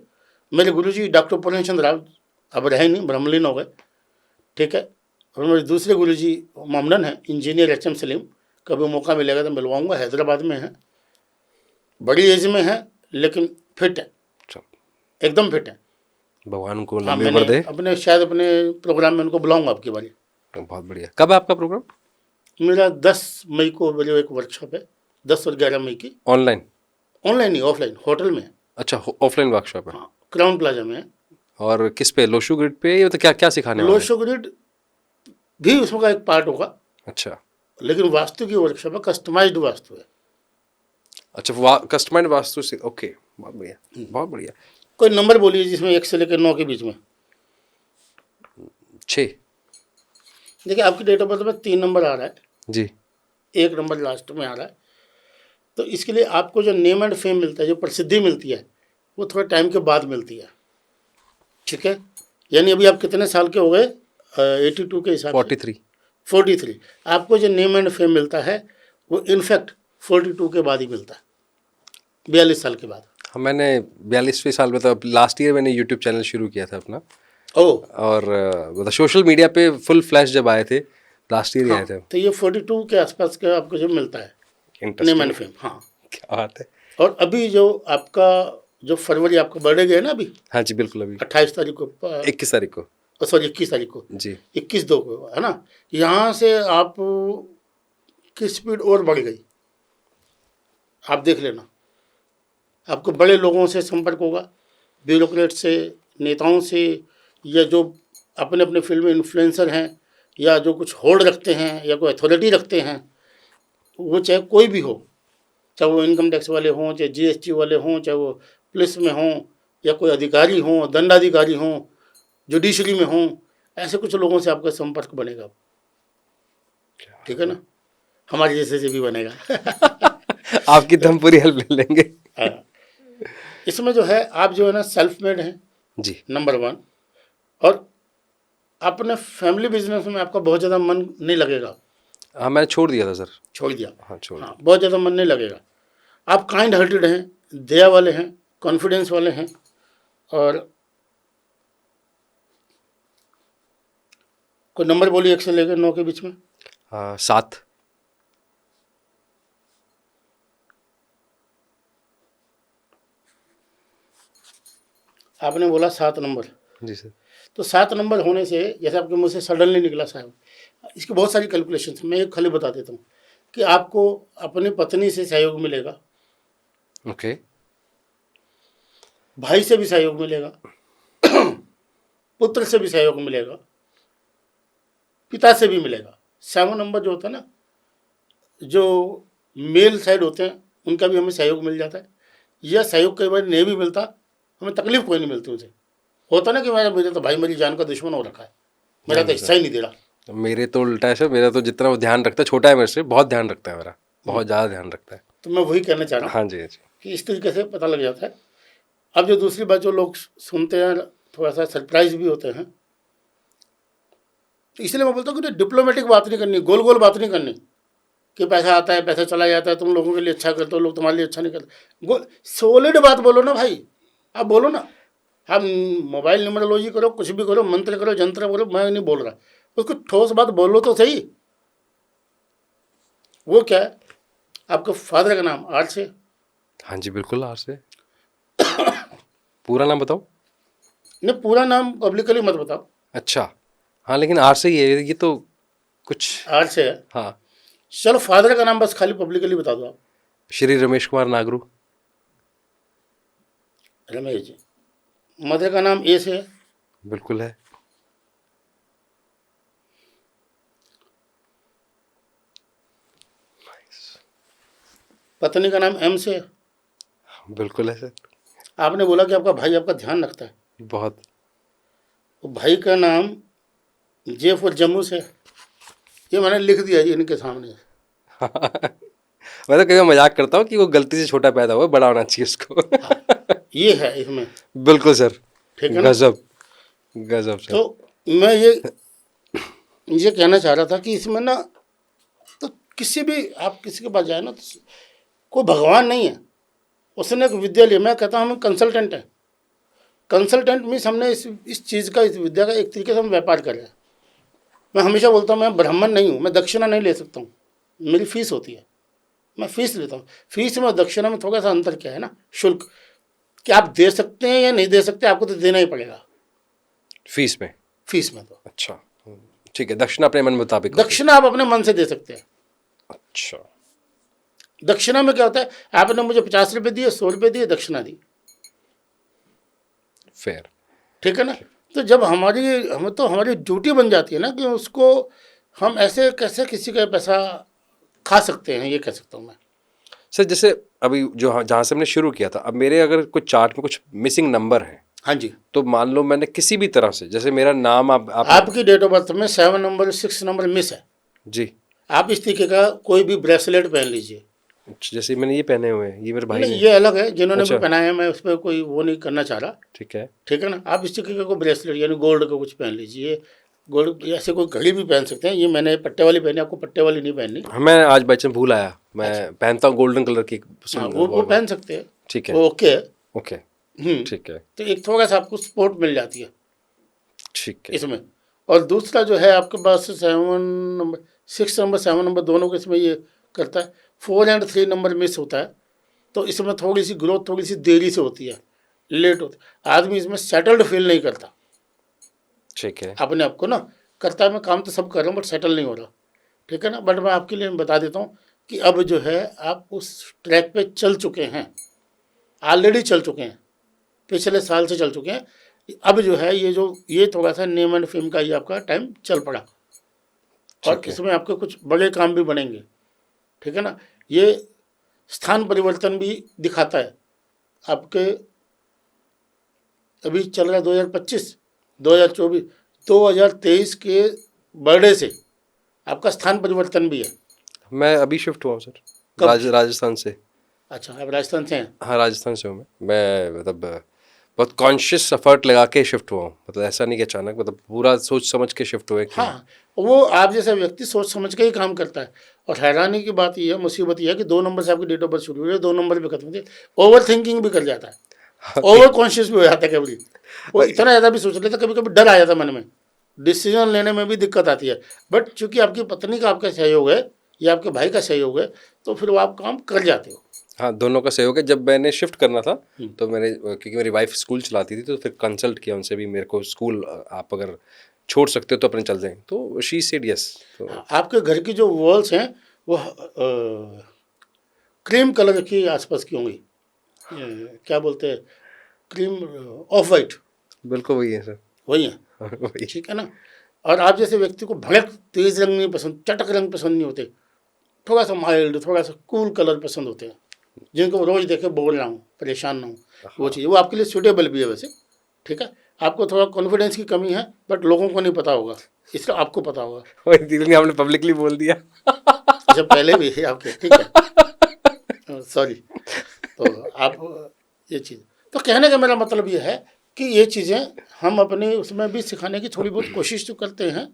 मेरे गुरुजी डॉक्टर पूर्ण चंद्र राव अब रहे नहीं, ब्रह्मलीन हो गए, ठीक है। और मेरे दूसरे गुरुजी मोमडन हैं, इंजीनियर HM सलीम, कभी मौका मिलेगा तो मिलवाऊंगा। हैदराबाद में है, बड़ी एज में है लेकिन फिट है, अच्छा, एकदम फिट है। भगवान उनको हाँ, लंबी उम्र दे। अपने शायद अपने प्रोग्राम में उनको बुलाऊंगा आपकी बारी। बहुत बढ़िया। कब है आपका प्रोग्राम? मेरा 10 मई को मेरे एक वर्कशॉप है, 10 और 11 मई की। ऑनलाइन? ऑनलाइन नहीं, ऑफलाइन, होटल में है। अच्छा, ऑफलाइन वर्कशॉप है। हाँ, क्राउन प्लाजा में है। और किस पे, लोशो ग्रिड पे, ये तो क्या क्या सिखाने वाले हैं? लोशो ग्रिड भी उसमें का एक पार्ट होगा, अच्छा लेकिन वास्तु की वर्कशॉप है, कस्टमाइज्ड वास्तु है। अच्छा, कस्टमाइज्ड वास्तु से, ओके, बहुत बढ़िया बहुत बढ़िया। कोई नंबर बोलिए जिसमें 1 से लेकर 9 के बीच में। 6। देखिए आपकी डेट ऑफ बर्थ में 3 नंबर आ रहा है, जी 1 नंबर लास्ट में आ रहा है। तो इसके लिए आपको जो नेम एंड फेम मिलता है, जो प्रसिद्धि मिलती है, वो थोड़े टाइम के बाद मिलती है। ठीक है, यानी अभी आप कितने साल के हो गए? 82 के हिसाब से 43। 43। आपको जो नेम एंड फेम मिलता है वो इनफैक्ट 42 के बाद ही मिलता है, 42 साल के बाद। हाँ, मैंने 42वें साल में, तो लास्ट ईयर मैंने यूट्यूब चैनल शुरू किया था अपना। ओ, और मतलब सोशल मीडिया पे फुल फ्लैश जब आए थे, लास्ट ईयर ही आए थे। तो ये 42 के आसपास का आपको जो मिलता है नेम इंटरेस्टिंग, एंड फेम। हाँ, क्या बात है। और अभी जो आपका जो फरवरी आपका बर्थडे गया ना अभी, हाँ जी बिल्कुल, अभी 28 तारीख को, 21 तारीख को। सॉरी 21 तारीख को, जी 21/2 को, है ना। यहाँ से आप की स्पीड और बढ़ गई, आप देख लेना। आपको बड़े लोगों से संपर्क होगा, ब्यूरोक्रेट से, नेताओं से, या जो अपने अपने फील्ड में इन्फ्लुएंसर हैं, या जो कुछ होल्ड रखते हैं या कोई अथॉरिटी रखते हैं, वो चाहे कोई भी हो, चाहे वो इनकम टैक्स वाले हों, चाहे जीएसटी वाले हों, चाहे वो पुलिस में हों, या कोई अधिकारी हों, दंडाधिकारी हों, जुडिशरी में हों, ऐसे कुछ लोगों से आपका संपर्क बनेगा। ठीक है ना, हमारे जैसे से भी बनेगा। आपकी तो हम पूरी हेल्प ले लेंगे। हाँ। इसमें जो है आप जो है ना सेल्फ मेड हैं, जी नंबर 1। और अपने फैमिली बिजनेस में आपका बहुत ज़्यादा मन नहीं लगेगा। हाँ, मैंने छोड़ दिया था सर। छोड़ दिया? हाँ छोड़ हाँ, बहुत ज़्यादा मन नहीं लगेगा। आप काइंड हार्टेड हैं, दया वाले हैं, कॉन्फिडेंस वाले हैं। और कोई नंबर बोलिए 1 से लेकर 9 के बीच में। दिया। 7। आपने बोला 7 नंबर। जी सर। तो 7 नंबर होने से, जैसे आपके मुँह से सडनली निकला साहब, इसकी बहुत सारी कैलकुलेशन मैं एक खाली बता देता हूँ कि आपको अपनी पत्नी से सहयोग मिलेगा, ओके। भाई से भी सहयोग मिलेगा, पुत्र से भी सहयोग मिलेगा, पिता से भी मिलेगा। 7 नंबर जो होता है ना, जो मेल साइड होते हैं उनका भी हमें सहयोग मिल जाता है। यह सहयोग कई बार नहीं भी मिलता, हमें तकलीफ कोई नहीं मिलती उनसे। होता ना कि मेरे तो भाई मेरी जान का दुश्मन हो रखा है, मेरा तो हिस्सा ही नहीं दे रहा। मेरे तो उल्टा है सर, मेरा तो जितना वो ध्यान रखता है, छोटा है मेरे से, बहुत ध्यान रखता है मेरा, बहुत ज़्यादा ध्यान रखता है। तो मैं वही कहना चाह रहा हूँ हाँ जी हाँ जी। कि इस तरीके से पता लग जाता है। अब जो दूसरी बात जो लोग सुनते हैं थोड़ा सा सरप्राइज भी होते हैं, इसलिए मैं बोलता हूँ कि डिप्लोमेटिक बात नहीं करनी, गोल गोल बात नहीं करनी कि पैसा आता है पैसा चला जाता है, तुम लोगों के लिए अच्छा करते हो, लोग तुम्हारे लिए अच्छा नहीं करते। गोल सॉलिड बात बोलो ना भाई, आप बोलो ना। आप मोबाइल न्यूमरोलॉजी करो, कुछ भी करो, मंत्र करो, जंत्र करो, मैं नहीं बोल रहा, उसको ठोस बात बोलो तो सही। वो क्या है, आपके फादर का नाम आर से? हाँ जी बिल्कुल, आर से। पूरा नाम बताओ। नहीं, पूरा नाम पब्लिकली मत बताओ। अच्छा, हाँ लेकिन आर से ही है ये तो, कुछ। आर से है? हाँ। चलो फादर का नाम बस खाली पब्लिकली बता दो आप। श्री रमेश कुमार नागरू। रमेश जी। मदर का नाम ए से है? बिल्कुल है। पत्नी का नाम एम से है? बिल्कुल है सर। आपने बोला कि आपका भाई आपका ध्यान रखता है, बहुत। तो भाई का नाम जे फॉर जम्मू से है। ये मैंने लिख दिया जी इनके सामने। मैं तो कई बार मजाक करता हूँ कि वो गलती से छोटा पैदा हुआ, बड़ा होना चाहिए उसको। ये है इसमें। बिल्कुल सर। ठीक है ना? गजब गजब सर। तो मैं ये कहना चाह रहा था कि इसमें ना, तो किसी भी आप किसी के पास जाए ना, तो कोई भगवान नहीं है, उसने एक विद्या लिया। मैं कहता हूँ हम कंसल्टेंट है। कंसल्टेंट मीन्स हमने इस चीज़ का, इस विद्या का एक तरीके से हम व्यापार कर रहे हैं। मैं हमेशा बोलता हूँ मैं ब्राह्मण नहीं हूँ, मैं दक्षिणा नहीं ले सकता हूँ। मेरी फीस होती है, मैं फीस लेता हूँ। फीस में दक्षिणा में थोड़ा सा अंतर क्या है ना, शुल्क, कि आप दे सकते हैं या नहीं दे सकते, आपको तो देना ही पड़ेगा फीस में? फीस में। तो अच्छा, ठीक है, दक्षिणा अपने मन मुताबिक होती दक्षिणा आप अपने मन से दे सकते हैं। है। अच्छा, दक्षिणा में क्या होता है, आपने मुझे 50 रुपये दिए, 100 रुपये दिए, दक्षिणा दी, फेयर। ठीक है ना। तो जब हमारी ड्यूटी बन जाती है ना कि उसको हम ऐसे कैसे किसी का पैसा खा सकते हैं, ये कह सकता हूँ मैं। सर जैसे अभी जो जहाँ से हमने शुरू किया था, अब मेरे अगर कुछ चार्ट में कुछ मिसिंग नंबर है, हाँ जी, तो मान लो मैंने किसी भी तरह से, जैसे मेरा नाम आपकी डेट ऑफ बर्थ में 7 नंबर 6 नंबर मिस है, जी, आप इस तरीके का कोई भी ब्रेसलेट पहन लीजिए। जैसे मैंने ये पहने हुए हैं, ये मेरे भाई नहीं, ने। ये अलग है, जिन्होंने अच्छा। भी पहनाया है, मैं उस पर कोई वो नहीं करना चाह रहा, ठीक है। ठीक है ना। आप इस तरीके का कोई ब्रेसलेट यानी गोल्ड का कुछ पहन लीजिए, गोल्ड, ऐसे कोई घड़ी भी पहन सकते हैं। ये मैंने पट्टे वाली पहनी, आपको पट्टे वाली नहीं पहननी। हाँ, मैं आज बाई चांस भूल आया, मैं पहनता हूँ गोल्डन कलर की हाँ, वो पहन सकते हैं, ठीक है, वो ओके है। ओके, ठीक है, तो एक थोड़ा सा आपको सपोर्ट मिल जाती है ठीक है। इसमें। और दूसरा जो है आपके पास 7 नंबर 6 नंबर 7 नंबर दोनों को इसमें ये करता है। 4 और 3 नंबर मिस होता है, तो इसमें थोड़ी सी ग्रोथ थोड़ी सी देरी से होती है, लेट होती है। आदमी इसमें सेटल्ड फील नहीं करता, ठीक है, अपने आप को ना, करता है मैं काम तो सब कर रहा हूँ बट सेटल नहीं हो रहा, ठीक है ना। बट मैं आपके लिए बता देता हूँ कि अब जो है आप उस ट्रैक पे चल चुके हैं, ऑलरेडी चल चुके हैं, पिछले साल से चल चुके हैं। अब जो है ये थोड़ा सा नेम एंड फेम का ही आपका टाइम चल पड़ा, और ठीक है। इसमें आपके कुछ बड़े काम भी बनेंगे, ठीक है ना। ये स्थान परिवर्तन भी दिखाता है आपके। अभी चल रहा है 2025 2024 2023 के बर्थडे से आपका स्थान परिवर्तन भी है। मैं अभी शिफ्ट हुआ हूँ सर, कब? राजस्थान से। अच्छा, आप राजस्थान से हैं? हाँ, राजस्थान से हूँ मैं मतलब बहुत कॉन्शियस एफर्ट लगा के शिफ्ट हुआ हूँ, मतलब ऐसा नहीं कि अचानक, मतलब पूरा सोच समझ के शिफ्ट हुए कि हाँ, वो आप जैसा व्यक्ति सोच समझ के ही काम करता है। और हैरानी की बात ये है, मुसीबत ये है कि 2 नंबर से आपकी डेट ऑफ बर्थ शुरू हुई है, 2 नंबर पे खत्म होती है। ओवर थिंकिंग भी कर जाता है, ओवर कॉन्शियस भी हो जाता है कभी, वो इतना ज़्यादा भी सोच लेता, कभी कभी डर आ जाता है मन में, डिसीजन लेने में भी दिक्कत आती है। बट चूंकि आपकी पत्नी का आपका सहयोग है या आपके भाई का सहयोग है, तो फिर वो आप काम कर जाते हो। हाँ, दोनों का सहयोग है। जब मैंने शिफ्ट करना था तो मैंने, क्योंकि मेरी वाइफ स्कूल चलाती थी, तो फिर कंसल्ट किया उनसे भी, मेरे को स्कूल आप अगर छोड़ सकते हो तो अपने चल जाएं, तो शी सेड यस। तो आपके घर की जो वॉल्स हैं वो क्रीम कलर की आसपास की होंगी, क्या बोलते हैं, क्रीम ऑफ वाइट, बिल्कुल वही है सर। वही है, वही। ठीक है ना। और आप जैसे व्यक्ति को भड़क तेज रंग नहीं पसंद, चटक रंग पसंद नहीं होते, थोड़ा सा माइल्ड, थोड़ा सा कूल कलर पसंद होते हैं, जिनको रोज देखे बोल रहा हूँ, परेशान ना हूँ, वो चीज़ वो आपके लिए सूटेबल भी है वैसे, ठीक है। आपको थोड़ा कॉन्फिडेंस की कमी है, बट लोगों को नहीं पता होगा, इसलिए आपको पता होगा। वही दिल आपने पब्लिकली बोल दिया। अच्छा, पहले भी है आपके, ठीक है, सॉरी। तो आप ये चीज़, तो कहने का मेरा मतलब ये है कि ये चीज़ें हम अपने उसमें भी सिखाने की थोड़ी बहुत कोशिश तो करते हैं।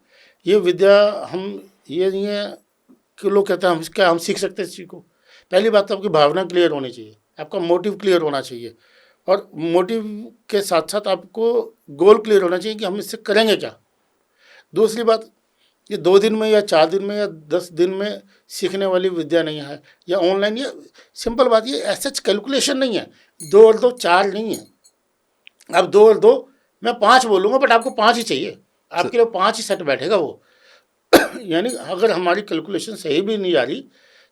ये विद्या हम ये नहीं है कि लोग कहते हैं हम क्या हम सीख सकते हैं इस चीज़ को। पहली बात तो आपकी भावना क्लियर होनी चाहिए, आपका मोटिव क्लियर होना चाहिए, और मोटिव के साथ साथ आपको गोल क्लियर होना चाहिए कि हम इससे करेंगे क्या। दूसरी बात, ये 2 दिन में या 4 दिन में या 10 दिन में सीखने वाली विद्या नहीं है, या ऑनलाइन, ये सिंपल बात, ये ऐसा कैलकुलेशन नहीं है, 2 और 2 4 नहीं है। अब 2 और 2 मैं 5 बोलूँगा, बट आपको 5 ही चाहिए, आपके लिए 5 ही सेट बैठेगा वो। यानी अगर हमारी कैलकुलेशन सही भी नहीं आ रही,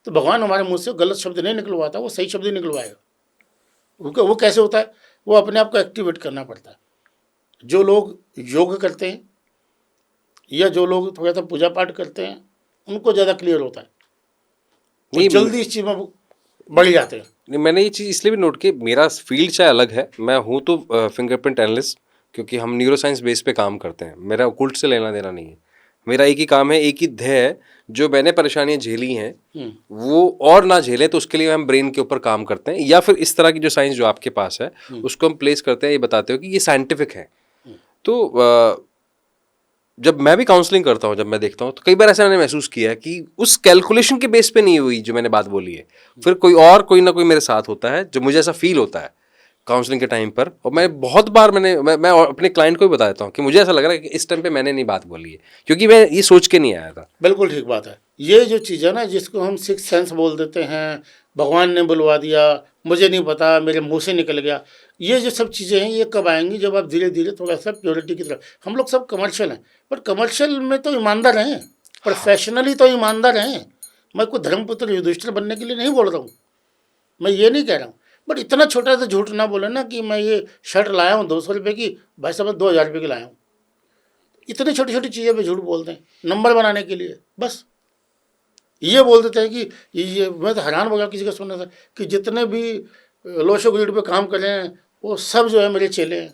तो भगवान हमारे मुँह से गलत शब्द नहीं निकलवाता, वो सही शब्द ही निकलवाएगा। वो कैसे होता है, वो अपने आप को एक्टिवेट करना पड़ता है। जो लोग योग करते हैं या जो लोग थोड़ा सा पूजा पाठ करते हैं, उनको ज़्यादा क्लियर होता है, नहीं, जल्दी इस चीज़ में बढ़ जाते हैं। नहीं, मैंने ये चीज़ इसलिए भी नोट की, मेरा फील्ड चाहे अलग है, मैं हूँ तो फिंगरप्रिंट एनालिस्ट, क्योंकि हम न्यूरो साइंस बेस पे काम करते हैं, मेरा ओकुल्ट से लेना देना नहीं है। मेरा एक ही काम है, एक ही ध्येय है, जो मैंने परेशानियां झेली हैं वो और ना झेलें, तो उसके लिए हम ब्रेन के ऊपर काम करते हैं, या फिर इस तरह की जो साइंस जो आपके पास है उसको हम प्लेस करते हैं, ये बताते हो कि ये साइंटिफिक है। तो जब मैं भी काउंसलिंग करता हूँ, जब मैं देखता हूँ, तो कई बार ऐसा मैंने महसूस किया है कि उस कैलकुलेशन के बेस पे नहीं हुई जो मैंने बात बोली है, फिर कोई ना कोई मेरे साथ होता है, जो मुझे ऐसा फील होता है काउंसलिंग के टाइम पर, और मैं बहुत बार मैं अपने क्लाइंट को भी बता देता हूँ कि मुझे ऐसा लग रहा है कि इस टाइम पे मैंने नहीं बात बोली है, क्योंकि मैं ये सोच के नहीं आया था। बिल्कुल ठीक बात है। ये जो चीज़ है ना, जिसको हम सिक्स सेंस बोल देते हैं, भगवान ने बुलवा दिया, मुझे नहीं पता, मेरे मुंह से निकल गया, ये जो सब चीज़ें हैं, ये कब आएंगी? जब आप धीरे धीरे थोड़ा सा प्योरिटी की तरफ। हम लोग सब कमर्शियल हैं, पर कमर्शियल में तो ईमानदार हैं, प्रोफेशनली तो ईमानदार हैं। मैं कोई धर्मपुत्र युधिष्ठिर बनने के लिए नहीं बोल रहा हूँ, मैं ये नहीं कह रहा हूँ, बट इतना छोटा सा झूठ ना बोले ना कि मैं ये शर्ट लाया हूँ 200 रुपये की, भाई साहब मैं 2000 रुपये की लाया हूँ। इतनी छोटी छोटी चीज़ें पे झूठ बोलते हैं नंबर बनाने के लिए। बस ये बोल देते हैं कि ये, मैं तो हैरान हो गया किसी का सुनने से कि जितने भी लोशो ग्रिड पे काम कर रहे हैं वो सब जो है मेरे चेले हैं।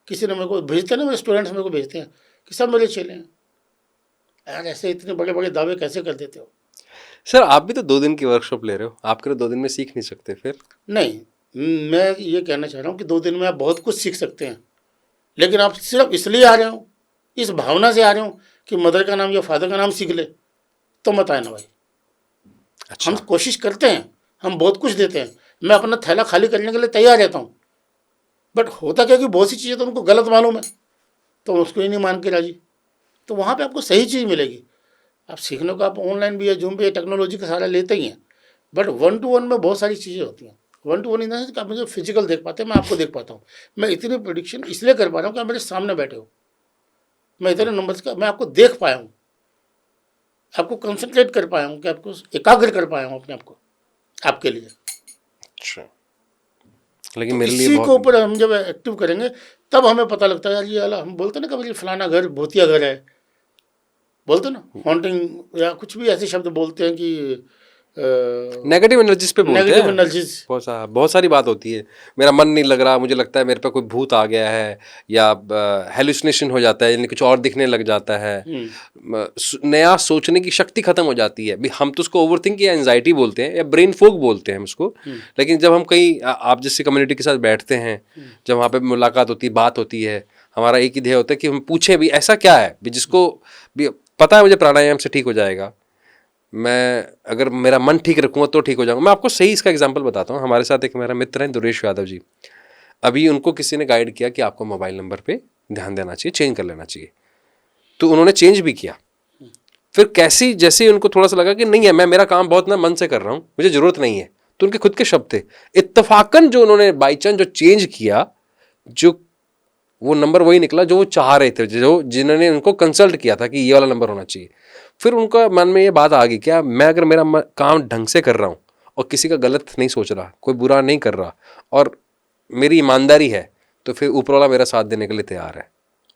किसी ने मेरे को भेजते हैं ना, मेरे स्टूडेंट्स मेरे को भेजते हैं कि सब मेरे चेले हैं। यार ऐसे इतने बड़े बड़े दावे कैसे कर देते हो? सर आप भी तो 2 दिन की वर्कशॉप ले रहे हो, आपके 2 दिन में सीख नहीं सकते फिर? नहीं, मैं ये कहना चाह रहा हूँ कि 2 दिन में आप बहुत कुछ सीख सकते हैं, लेकिन आप सिर्फ इसलिए आ रहे हो, इस भावना से आ रहे हो कि मदर का नाम या फादर का नाम सीख ले, तो मत आए ना भाई। अच्छा। हम कोशिश करते हैं, हम बहुत कुछ देते हैं, मैं अपना थैला खाली करने के लिए तैयार रहता हूँ, बट होता क्या कि बहुत सी चीज़ें तो उनको गलत मालूम है, तो उसको ही नहीं मान के राजी। तो वहाँ पे आपको सही चीज़ मिलेगी। आप सीखने को आप ऑनलाइन भी है, जूम पे टेक्नोलॉजी का सारा लेते ही हैं, बट 1-to-1 में बहुत सारी चीज़ें होती हैं। 1-to-1 इन द, आप मुझे फिजिकल देख पाते हैं, मैं आपको देख पाता हूँ। मैं इतनी प्रोडिक्शन इसलिए कर पा रहा हूँ कि आप मेरे सामने बैठे हो, मैं इतने नंबर्स का मैं आपको देख पाया हूँ, आपको कंसंट्रेट कर पाया हूँ, कि आपको एकाग्र कर पाया हूँ अपने आप को, आपके लिए। अच्छा, लेकिन तो मेरे लिए इसी को बहुत ऊपर हम जब एक्टिव करेंगे तब हमें पता लगता है यार ये वाला, हम बोलते हैं ना कभी फलाना घर भूतिया घर है, बोलते हैं ना हॉन्टिंग, या कुछ भी ऐसे शब्द बोलते हैं कि नेगेटिव एनर्जीज पे बोलते नेगेटिव हैं। एनर्जीज। बहुत सारी बात होती है, मेरा मन नहीं लग रहा, मुझे लगता है मेरे पे कोई भूत आ गया है, या हेलुसिनेशन हो जाता है, यानी कुछ और दिखने लग जाता है, नया सोचने की शक्ति खत्म हो जाती है। भी हम तो उसको ओवरथिंक या एंजाइटी बोलते हैं, या ब्रेन फोग बोलते हैं हम उसको। लेकिन जब हम कहीं आप जैसे कम्युनिटी के साथ बैठते हैं, जब वहाँ पे मुलाकात होती है, बात होती है, हमारा एक ही ध्येय होता है कि हम पूछे भी ऐसा क्या है भी जिसको भी पता है मुझे प्राणायाम से ठीक हो जाएगा, मैं अगर मेरा मन ठीक रखूँगा तो ठीक हो जाऊँगा। मैं आपको सही इसका एग्जांपल बताता हूँ। हमारे साथ एक मेरा मित्र हैं दुरेश यादव जी, अभी उनको किसी ने गाइड किया कि आपको मोबाइल नंबर पे ध्यान देना चाहिए, चेंज कर लेना चाहिए, तो उन्होंने चेंज भी किया। फिर कैसी जैसे ही उनको थोड़ा सा लगा कि नहीं है, मैं मेरा काम बहुत ना मन से कर रहा हूँ, मुझे ज़रूरत नहीं है, तो उनके खुद के शब्द थे, इत्तफाकन जो उन्होंने बाई चांस जो चेंज किया, जो वो नंबर वही निकला जो वो चाह रहे थे, जो जिन्होंने उनको कंसल्ट किया था कि ये वाला नंबर होना चाहिए। फिर उनका मन में ये बात आ गई, क्या मैं अगर मेरा काम ढंग से कर रहा हूँ और किसी का गलत नहीं सोच रहा, कोई बुरा नहीं कर रहा, और मेरी ईमानदारी है, तो फिर ऊपर वाला मेरा साथ देने के लिए तैयार है।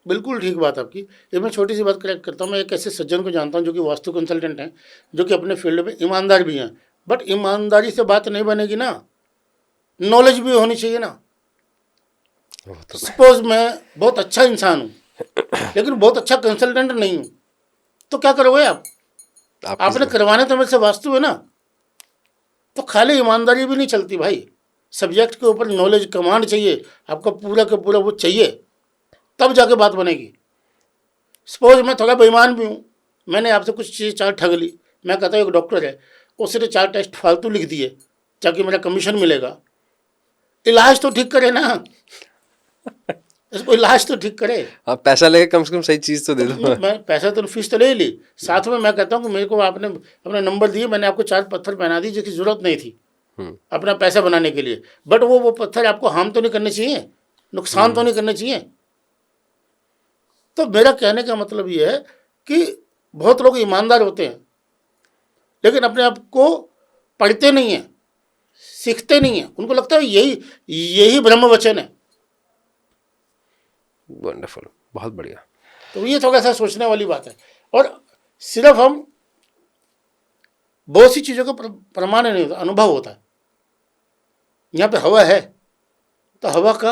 बिल्कुल ठीक बात आपकी। ये मैं छोटी सी बात करेक्ट करता हूँ। मैं एक ऐसे सज्जन को जानता हूँ जो कि वास्तु कंसल्टेंट हैं, जो कि अपने फील्ड में ईमानदार भी हैं, बट ईमानदारी से बात नहीं बनेगी ना, नॉलेज भी होनी चाहिए ना। सपोज मैं बहुत अच्छा इंसान हूँ लेकिन बहुत अच्छा कंसल्टेंट नहीं हूँ, तो क्या करोगे आप? आपने करवाने तो मेरे से वास्तु है ना, तो खाली ईमानदारी भी नहीं चलती भाई। सब्जेक्ट के ऊपर नॉलेज कमांड चाहिए आपको, पूरा का पूरा वो चाहिए, तब जाके बात बनेगी। सपोज मैं थोड़ा बेईमान भी हूँ, मैंने आपसे कुछ चीज़ चार ठग ली, मैं कहता हूँ एक डॉक्टर है, उसने 4 टेस्ट फालतू लिख दिए ताकि मेरा कमीशन मिलेगा। इलाज तो ठीक करे ना, इसको इलाज तो ठीक करे। आप पैसा लेके कम से कम सही चीज़ तो दे दो। मैं पैसा तो फीस तो ले ही ली, साथ में मैं कहता हूँ कि मेरे को आपने अपने नंबर दिए, मैंने आपको 4 पत्थर पहना दी जिसकी ज़रूरत नहीं थी अपना पैसा बनाने के लिए, बट वो पत्थर आपको हार्म तो नहीं करने चाहिए, नुकसान तो नहीं करने चाहिए। तो मेरा कहने का मतलब ये है कि बहुत लोग ईमानदार होते हैं लेकिन अपने आप को पढ़ते नहीं हैं, सीखते नहीं हैं, उनको लगता है यही ब्रह्म वचन है। वंडरफुल, बहुत बढ़िया। तो ये थोड़ा सा सोचने वाली बात है। और सिर्फ हम बहुत सी चीज़ों का प्रमाण नहीं होता, अनुभव होता है। यहाँ पे हवा है तो हवा का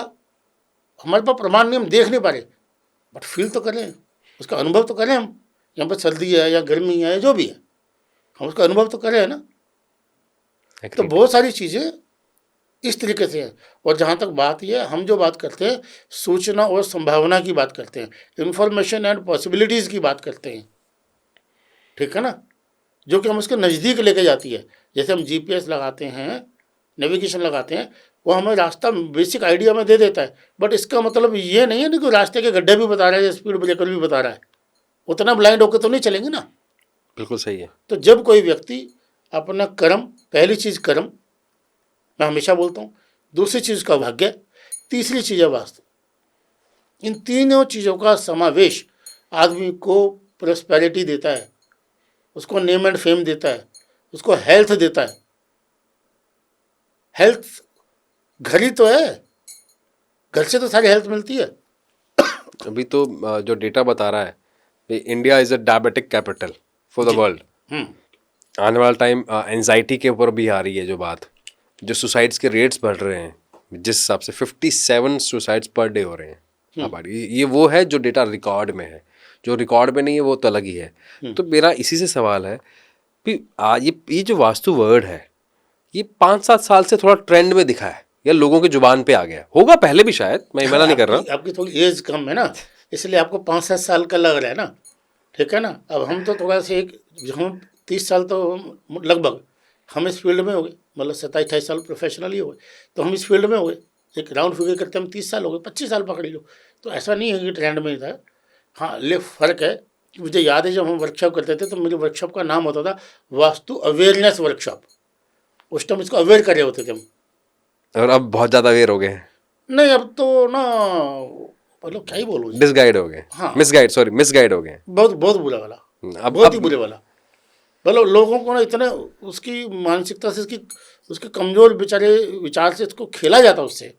हमारे पास प्रमाण नहीं, हम देख नहीं पा रहे, बट फील तो करें, उसका अनुभव तो करें। हम यहाँ पर सर्दी है या गर्मी है, जो भी है, हम उसका अनुभव तो करें, है ना। तो बहुत सारी चीज़ें इस तरीके से है। और जहाँ तक बात ये, हम जो बात करते हैं सूचना और संभावना की बात करते हैं, इंफॉर्मेशन एंड पॉसिबिलिटीज़ की बात करते हैं, ठीक है ना, जो कि हम उसके नज़दीक लेके जाती है। जैसे हम GPS लगाते हैं, नेविगेशन लगाते हैं, वो हमें रास्ता बेसिक आइडिया में दे देता है, बट इसका मतलब ये नहीं है ना कि रास्ते के गड्ढे भी बता रहा है, स्पीड ब्रेकर भी बता रहा है। उतना ब्लाइंड होकर तो नहीं चलेंगे ना। बिल्कुल सही है। तो जब कोई व्यक्ति अपना कर्म, पहली चीज़ कर्म, मैं हमेशा बोलता हूँ, दूसरी चीज़ का भाग्य, तीसरी चीज़ है वास्तु। इन तीनों चीज़ों का समावेश आदमी को प्रोस्पेरिटी देता है, उसको नेम एंड फेम देता है, उसको हेल्थ देता है। हेल्थ घर ही तो है, घर से तो सारी हेल्थ मिलती है। अभी तो जो डेटा बता रहा है, India is a diabetic capital for the world. आने वाला टाइम एंजाइटी के ऊपर भी आ रही है जो बात, जो सुसाइड्स के रेट्स बढ़ रहे हैं, जिस हिसाब से 57 सुसाइड्स पर डे हो रहे हैं हमारी, ये वो है जो डेटा रिकॉर्ड में है। जो रिकॉर्ड में नहीं है वो तो अलग ही है। तो मेरा इसी से सवाल है कि ये जो वास्तु वर्ड है, ये 5-7 साल से थोड़ा ट्रेंड में दिखा है या लोगों की जुबान पे आ गया होगा, पहले भी शायद, मैं मना नहीं कर रहा। आपकी थोड़ी एज कम है ना, इसलिए आपको 5-7 साल का लग रहा है ना, ठीक है ना। अब हम तो थोड़ा सा हम 30 साल तो लगभग हम इस फील्ड में हो गए, मतलब 27-28 साल प्रोफेशनली हो गए, तो हम इस फील्ड में हो गए। एक राउंड फिगर करते हम 30 साल हो गए, 25 साल पकड़ लो। तो ऐसा नहीं है कि ट्रेंड में ही था। हाँ, ले फ़र्क है कि मुझे याद है जब हम वर्कशॉप करते थे तो मेरी वर्कशॉप का नाम होता था वास्तु अवेयरनेस वर्कशॉप। उस टाइम इसको अवेयर कर रहे होते थे हम। और अब बहुत ज़्यादा अवेयर हो गए हैं, नहीं अब तो ना, मतलब क्या ही बोलूँ, डिसगाइड हो गए, हाँ, मिसगाइड हो गए। बहुत बहुत बुरा वाला, अब बहुत ही बुरे वाला। मतलब लोगों को ना इतने उसकी मानसिकता से, उसके कमज़ोर बेचारे विचार से इसको खेला जाता उससे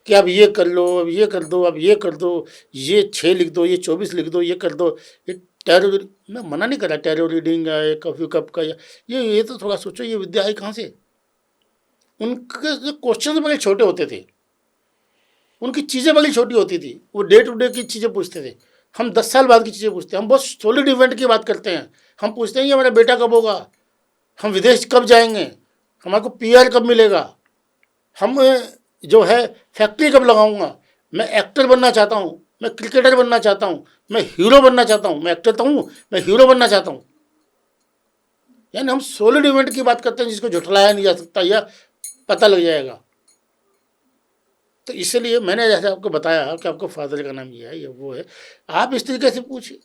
कि अब ये कर लो, अब ये कर दो, अब ये कर दो, ये 6 लिख दो, ये 24 लिख दो, ये कर दो। ये टैरो, मैं मना नहीं कर रहा टैरो रीडिंग या कॉफी कप का, या ये तो थोड़ा सोचो ये विद्या आई कहाँ से। उनके जो क्वेश्चन बड़े छोटे होते थे, उनकी चीज़ें बड़ी छोटी होती थी, वो डे टू डे की चीज़ें पूछते थे। हम 10 साल बाद की चीज़ें पूछते हैं, हम बहुत सॉलिड इवेंट की बात करते हैं। हम पूछते हैं ये हमारा बेटा कब होगा, हम विदेश कब जाएंगे, हमारे को पीआर कब मिलेगा, हम जो है फैक्ट्री कब लगाऊंगा, मैं एक्टर बनना चाहता हूँ, मैं क्रिकेटर बनना चाहता हूँ, मैं हीरो बनना चाहता हूँ, मैं एक्टर तो हूँ, मैं हीरो बनना चाहता हूँ। यानी हम सॉलिड इवेंट की बात करते हैं जिसको झुठलाया नहीं जा सकता या पता लग जाएगा। तो इसलिए मैंने जैसे आपको बताया कि आपको फादर का नाम ये है या वो है, आप इस तरीके से पूछिए।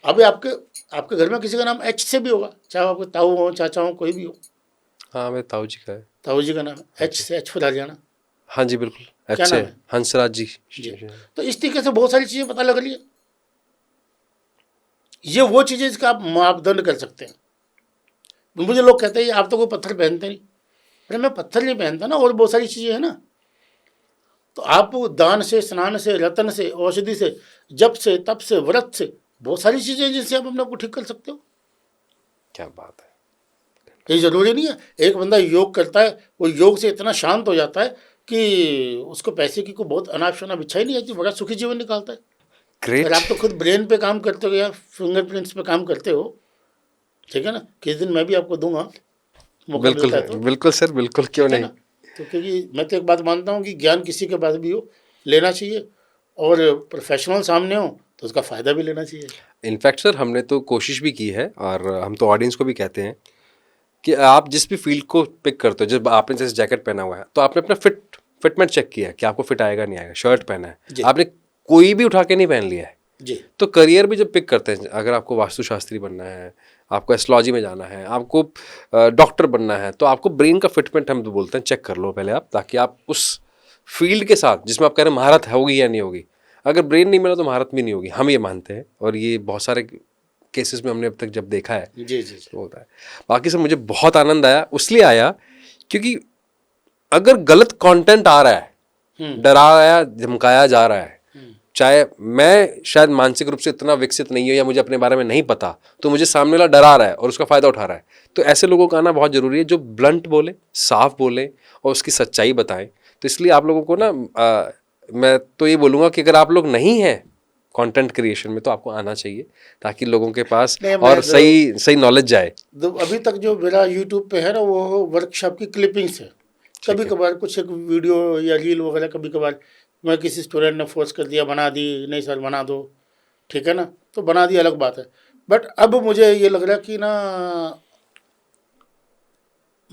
अभी आपके घर में किसी का नाम एच से भी होगा, चाहे आपके ताऊ हो, चाचा हो, कोई भी हो। हाँ, मेरे ताऊ जी का है। ताऊ जी का नाम है एच से, एच फॉर हरियाणा। हाँ जी बिल्कुल, क्या अच्छे नाम है? हंसराज जी। जी। तो इस तरीके से बहुत सारी चीज़ें पता लग रही है। ये वो चीज़ें जिसका आप मापदंड कर सकते हैं। मुझे लोग कहते हैं आप तो कोई पत्थर पहनते नहीं। अरे मैं पत्थर नहीं पहनता ना, और बहुत सारी चीज़ें हैं ना। तो आप दान से, स्नान से, रतन से, औषधि से, जप से, तप से, व्रत से, बहुत सारी चीज़ें जिनसे आप अपने आप को ठीक कर सकते हो। क्या बात है। ये जरूरी नहीं है एक बंदा योग करता है वो योग से इतना शांत हो जाता है कि उसको पैसे की कोई बहुत अनाप शनाप इच्छा ही नहीं आती, बड़ा सुखी जीवन निकालता है। ग्रेट। और आप तो खुद ब्रेन पे काम करते हो या फिंगरप्रिंट्स पे काम करते हो, ठीक है ना। किस दिन मैं भी आपको दूंगा, मौका बिल्कुल मिलता है तो, बिल्कुल सर, बिल्कुल, क्यों ठीक है नहीं। ना। तो क्योंकि मैं तो एक बात मानता हूँ कि ज्ञान किसी के पास भी हो लेना चाहिए, और प्रोफेशनल सामने हो तो उसका फ़ायदा भी लेना चाहिए। इनफैक्ट सर हमने तो कोशिश भी की है, और हम तो ऑडियंस को भी कहते हैं कि आप जिस भी फील्ड को पिक करते हो, जब आपने जैसे जैकेट पहना हुआ है तो आपने अपना फिटमेंट चेक किया है कि आपको फिट आएगा नहीं आएगा। शर्ट पहना है, आपने कोई भी उठा के नहीं पहन लिया है जी। तो करियर भी जब पिक करते हैं, अगर आपको वास्तुशास्त्री बनना है, आपको एस्ट्रोलॉजी में जाना है, आपको डॉक्टर बनना है, तो आपको ब्रेन का फिटमेंट हम तो बोलते हैं चेक कर लो पहले आप, ताकि आप उस फील्ड के साथ जिसमें आप कह रहे हैं महारत होगी या नहीं होगी, अगर ब्रेन नहीं मिला तो महारत भी नहीं होगी, हम ये मानते हैं। और ये बहुत सारे केसेस में हमने अब तक जब देखा है जी जी तो होता है। बाकी सर मुझे बहुत आनंद आया, इसलिए आया क्योंकि अगर गलत कंटेंट आ रहा है, डराया धमकाया जा रहा है, चाहे मैं शायद मानसिक रूप से इतना विकसित नहीं हूँ या मुझे अपने बारे में नहीं पता, तो मुझे सामने वाला डरा रहा है और उसका फ़ायदा उठा रहा है, तो ऐसे लोगों का आना बहुत ज़रूरी है जो ब्लंट बोले, साफ बोले और उसकी सच्चाई बताएं। तो इसलिए आप लोगों को ना मैं तो ये बोलूँगा कि अगर आप लोग नहीं हैं कंटेंट क्रिएशन में तो आपको आना चाहिए, ताकि लोगों के पास और सही नॉलेज जाए। अभी तक जो मेरा यूट्यूब पे है ना वो वर्कशॉप की क्लिपिंग्स है। कभी कभार कुछ एक वीडियो या रील वगैरह कभी कभार मैं किसी स्टूडेंट ने फोर्स कर दिया बना दी, नहीं सर बना दो, ठीक है ना, तो बना दी अलग बात है। बट अब मुझे ये लग रहा है कि ना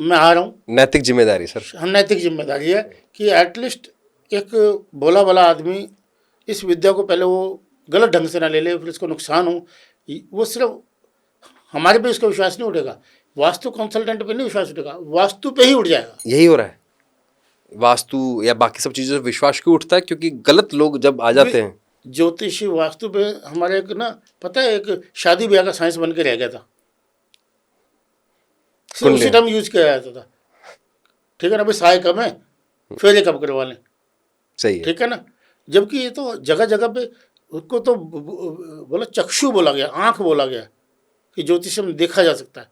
मैं आ रहा हूँ। नैतिक जिम्मेदारी सर। हम नैतिक जिम्मेदारी है कि एटलीस्ट एक भोला भला आदमी इस विद्या को पहले वो गलत ढंग से ना ले ले, फिर इसको नुकसान हो। वो सिर्फ हमारे पे इसका विश्वास नहीं उठेगा, वास्तु कंसल्टेंट पे नहीं विश्वास उठेगा, वास्तु पे ही उठ जाएगा। यही हो रहा है, वास्तु या बाकी सब चीज़ों से विश्वास क्यों उठता है? क्योंकि गलत लोग जब आ जाते हैं। ज्योतिषी वास्तु पे हमारे एक ना, पता है, एक शादी ब्याह का साइंस बन के रह गया था, सिर्फ उसी टाइम यूज किया जाता था। ठीक है ना भाई, साय कम है, फेरे कब करवा लें। सही है। ठीक है ना, जबकि ये तो जगह जगह पे उसको तो बोला चक्षु बोला गया, आंख बोला गया कि ज्योतिष में देखा जा सकता है।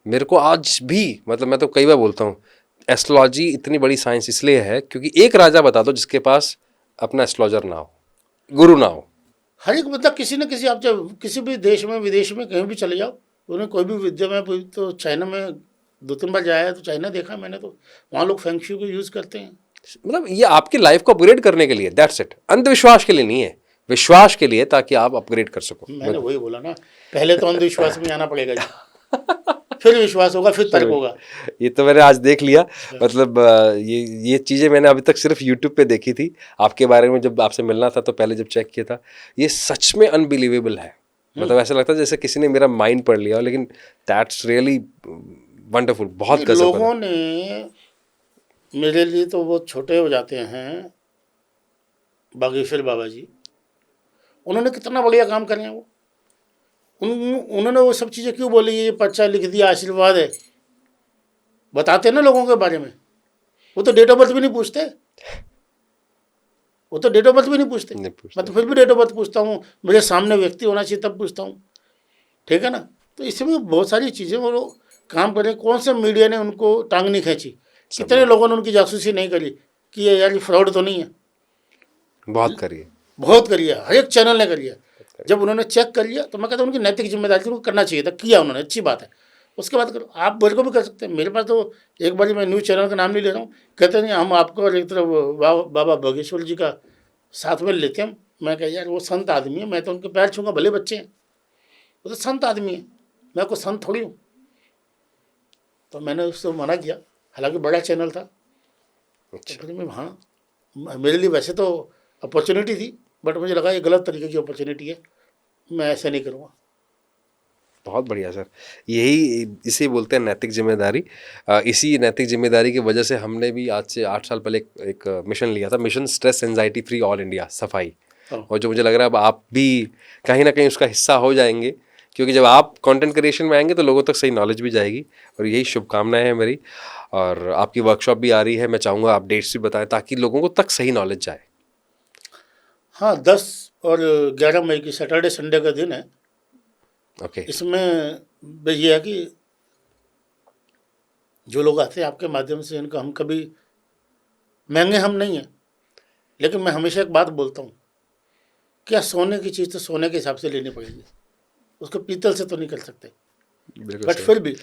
मेरे को आज भी, मतलब मैं तो कई बार बोलता हूँ, एस्ट्रोलॉजी इतनी बड़ी साइंस इसलिए है क्योंकि एक राजा बता दो जिसके पास अपना एस्ट्रोलॉजर ना हो, गुरु ना हो। हर एक मतलब किसी न किसी, आप जब किसी भी देश में विदेश में कहीं भी चले जाओ, उन्हें कोई भी विद्या में, तो चाइना में 2-3 बार जाया है तो चाइना देखा मैंने, तो वहाँ लोग फेंग शुई को यूज़ करते हैं। मतलब ये आपकी लाइफ को अपग्रेड करने के लिए, दैट्स इट। अंधविश्वास के लिए नहीं है, विश्वास के लिए, ताकि आप अपग्रेड कर सको। मैंने वही बोला ना, पहले तो अंधविश्वास में आना पड़ेगा जी, फिर विश्वास होगा, फिर तर्क होगा। ये तो मैंने आज देख लिया। मतलब ये चीज़ें मैंने अभी तक सिर्फ यूट्यूब पे देखी थी। आपके बारे में जब आपसे मिलना था तो पहले जब चेक किया था, ये सच में अनबिलीवेबल है। मतलब ऐसा लगता है जैसे किसी ने मेरा माइंड पढ़ लिया हो, लेकिन दैट्स रियली वंडरफुल। बहुत गजब लोगों ने मेरे लिए तो वो छोटे हो जाते हैं, बागेश्वर बाबा जी, उन्होंने कितना बढ़िया काम करे हैं। वो उन्होंने वो सब चीज़ें क्यों बोली, ये पर्चा लिख दिया आशीर्वाद है, बताते हैं ना लोगों के बारे में। वो तो डेट ऑफ बर्थ भी नहीं पूछते, वो तो डेट ऑफ बर्थ भी नहीं पूछते। मैं तो फिर भी डेट ऑफ बर्थ पूछता हूँ, मेरे सामने व्यक्ति होना चाहिए तब पूछता हूँ। ठीक है ना, तो इसमें बहुत सारी चीज़ें वो काम करें। कौन से मीडिया ने उनको टांग नहीं खींची, कितने लोगों ने उनकी जासूसी नहीं करी कि ये यार फ्रॉड तो नहीं है। बहुत करिए, बहुत करी है, हर एक चैनल ने करी है। जब उन्होंने चेक कर लिया तो मैं कहता हूँ उनकी नैतिक जिम्मेदारी उनको करना चाहिए था, किया उन्होंने, अच्छी बात है। उसके बाद करो, आप मेरे को भी कर सकते हैं। मेरे पास तो एक बार, मैं न्यूज़ चैनल का नाम नहीं ले रहा हूँ, कहते नहीं हम आपको और एक तरफ बाबा बागेश्वर जी का साथ में लेते हैं। मैं कह यार वो संत आदमी है, मैं तो उनके पैर छूँगा, भले बच्चे हैं, वो तो संत आदमी है, मैं कोई संत थोड़ी हूँ। तो मैंने उससे मना किया, हालांकि बड़ा चैनल था। तो मैं हाँ, मेरे लिए वैसे तो अपॉर्चुनिटी थी, बट मुझे लगा ये गलत तरीके की अपॉर्चुनिटी है, मैं ऐसे नहीं करूँगा। बहुत बढ़िया सर, यही इसे बोलते हैं नैतिक जिम्मेदारी। इसी नैतिक जिम्मेदारी की वजह से हमने भी आज से 8 साल पहले एक मिशन लिया था, mission stress anxiety free all India, सफाई। और जो मुझे लग रहा है अब आप भी कहीं ना कहीं उसका हिस्सा हो जाएंगे, क्योंकि जब आप कंटेंट क्रिएशन में आएंगे तो लोगों तक सही नॉलेज भी जाएगी। और यही शुभकामनाएं हैं मेरी। और आपकी वर्कशॉप भी आ रही है, मैं चाहूँगा आप डेट्स भी बताएं ताकि लोगों को तक सही नॉलेज जाए। हाँ, 10 और 11 मई की सैटरडे संडे का दिन है। ओके। इसमें बस ये है कि जो लोग आते हैं आपके माध्यम से, इनका हम कभी महंगे हम नहीं हैं, लेकिन मैं हमेशा एक बात बोलता हूँ, क्या सोने की चीज़ तो सोने के हिसाब से लेनी पड़ेगी, उसको पीतल से तो नहीं कर सकते। बट फिर भी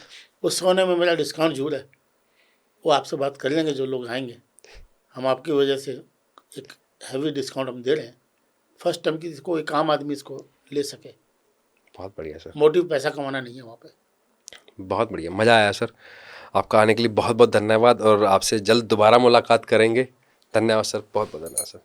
उस सोने में मेरा डिस्काउंट जरूर है, वो आपसे बात कर लेंगे जो लोग आएंगे। हम आपकी वजह से एक हैवी डिस्काउंट हम दे रहे हैं, फर्स्ट टाइम की कोई आम आदमी इसको ले सके। बहुत बढ़िया सर, मोटिव पैसा कमाना नहीं है वहाँ पे। बहुत बढ़िया, मज़ा आया सर। आपका आने के लिए बहुत बहुत धन्यवाद, और आपसे जल्द दोबारा मुलाकात करेंगे। धन्यवाद सर, बहुत बहुत धन्यवाद सर।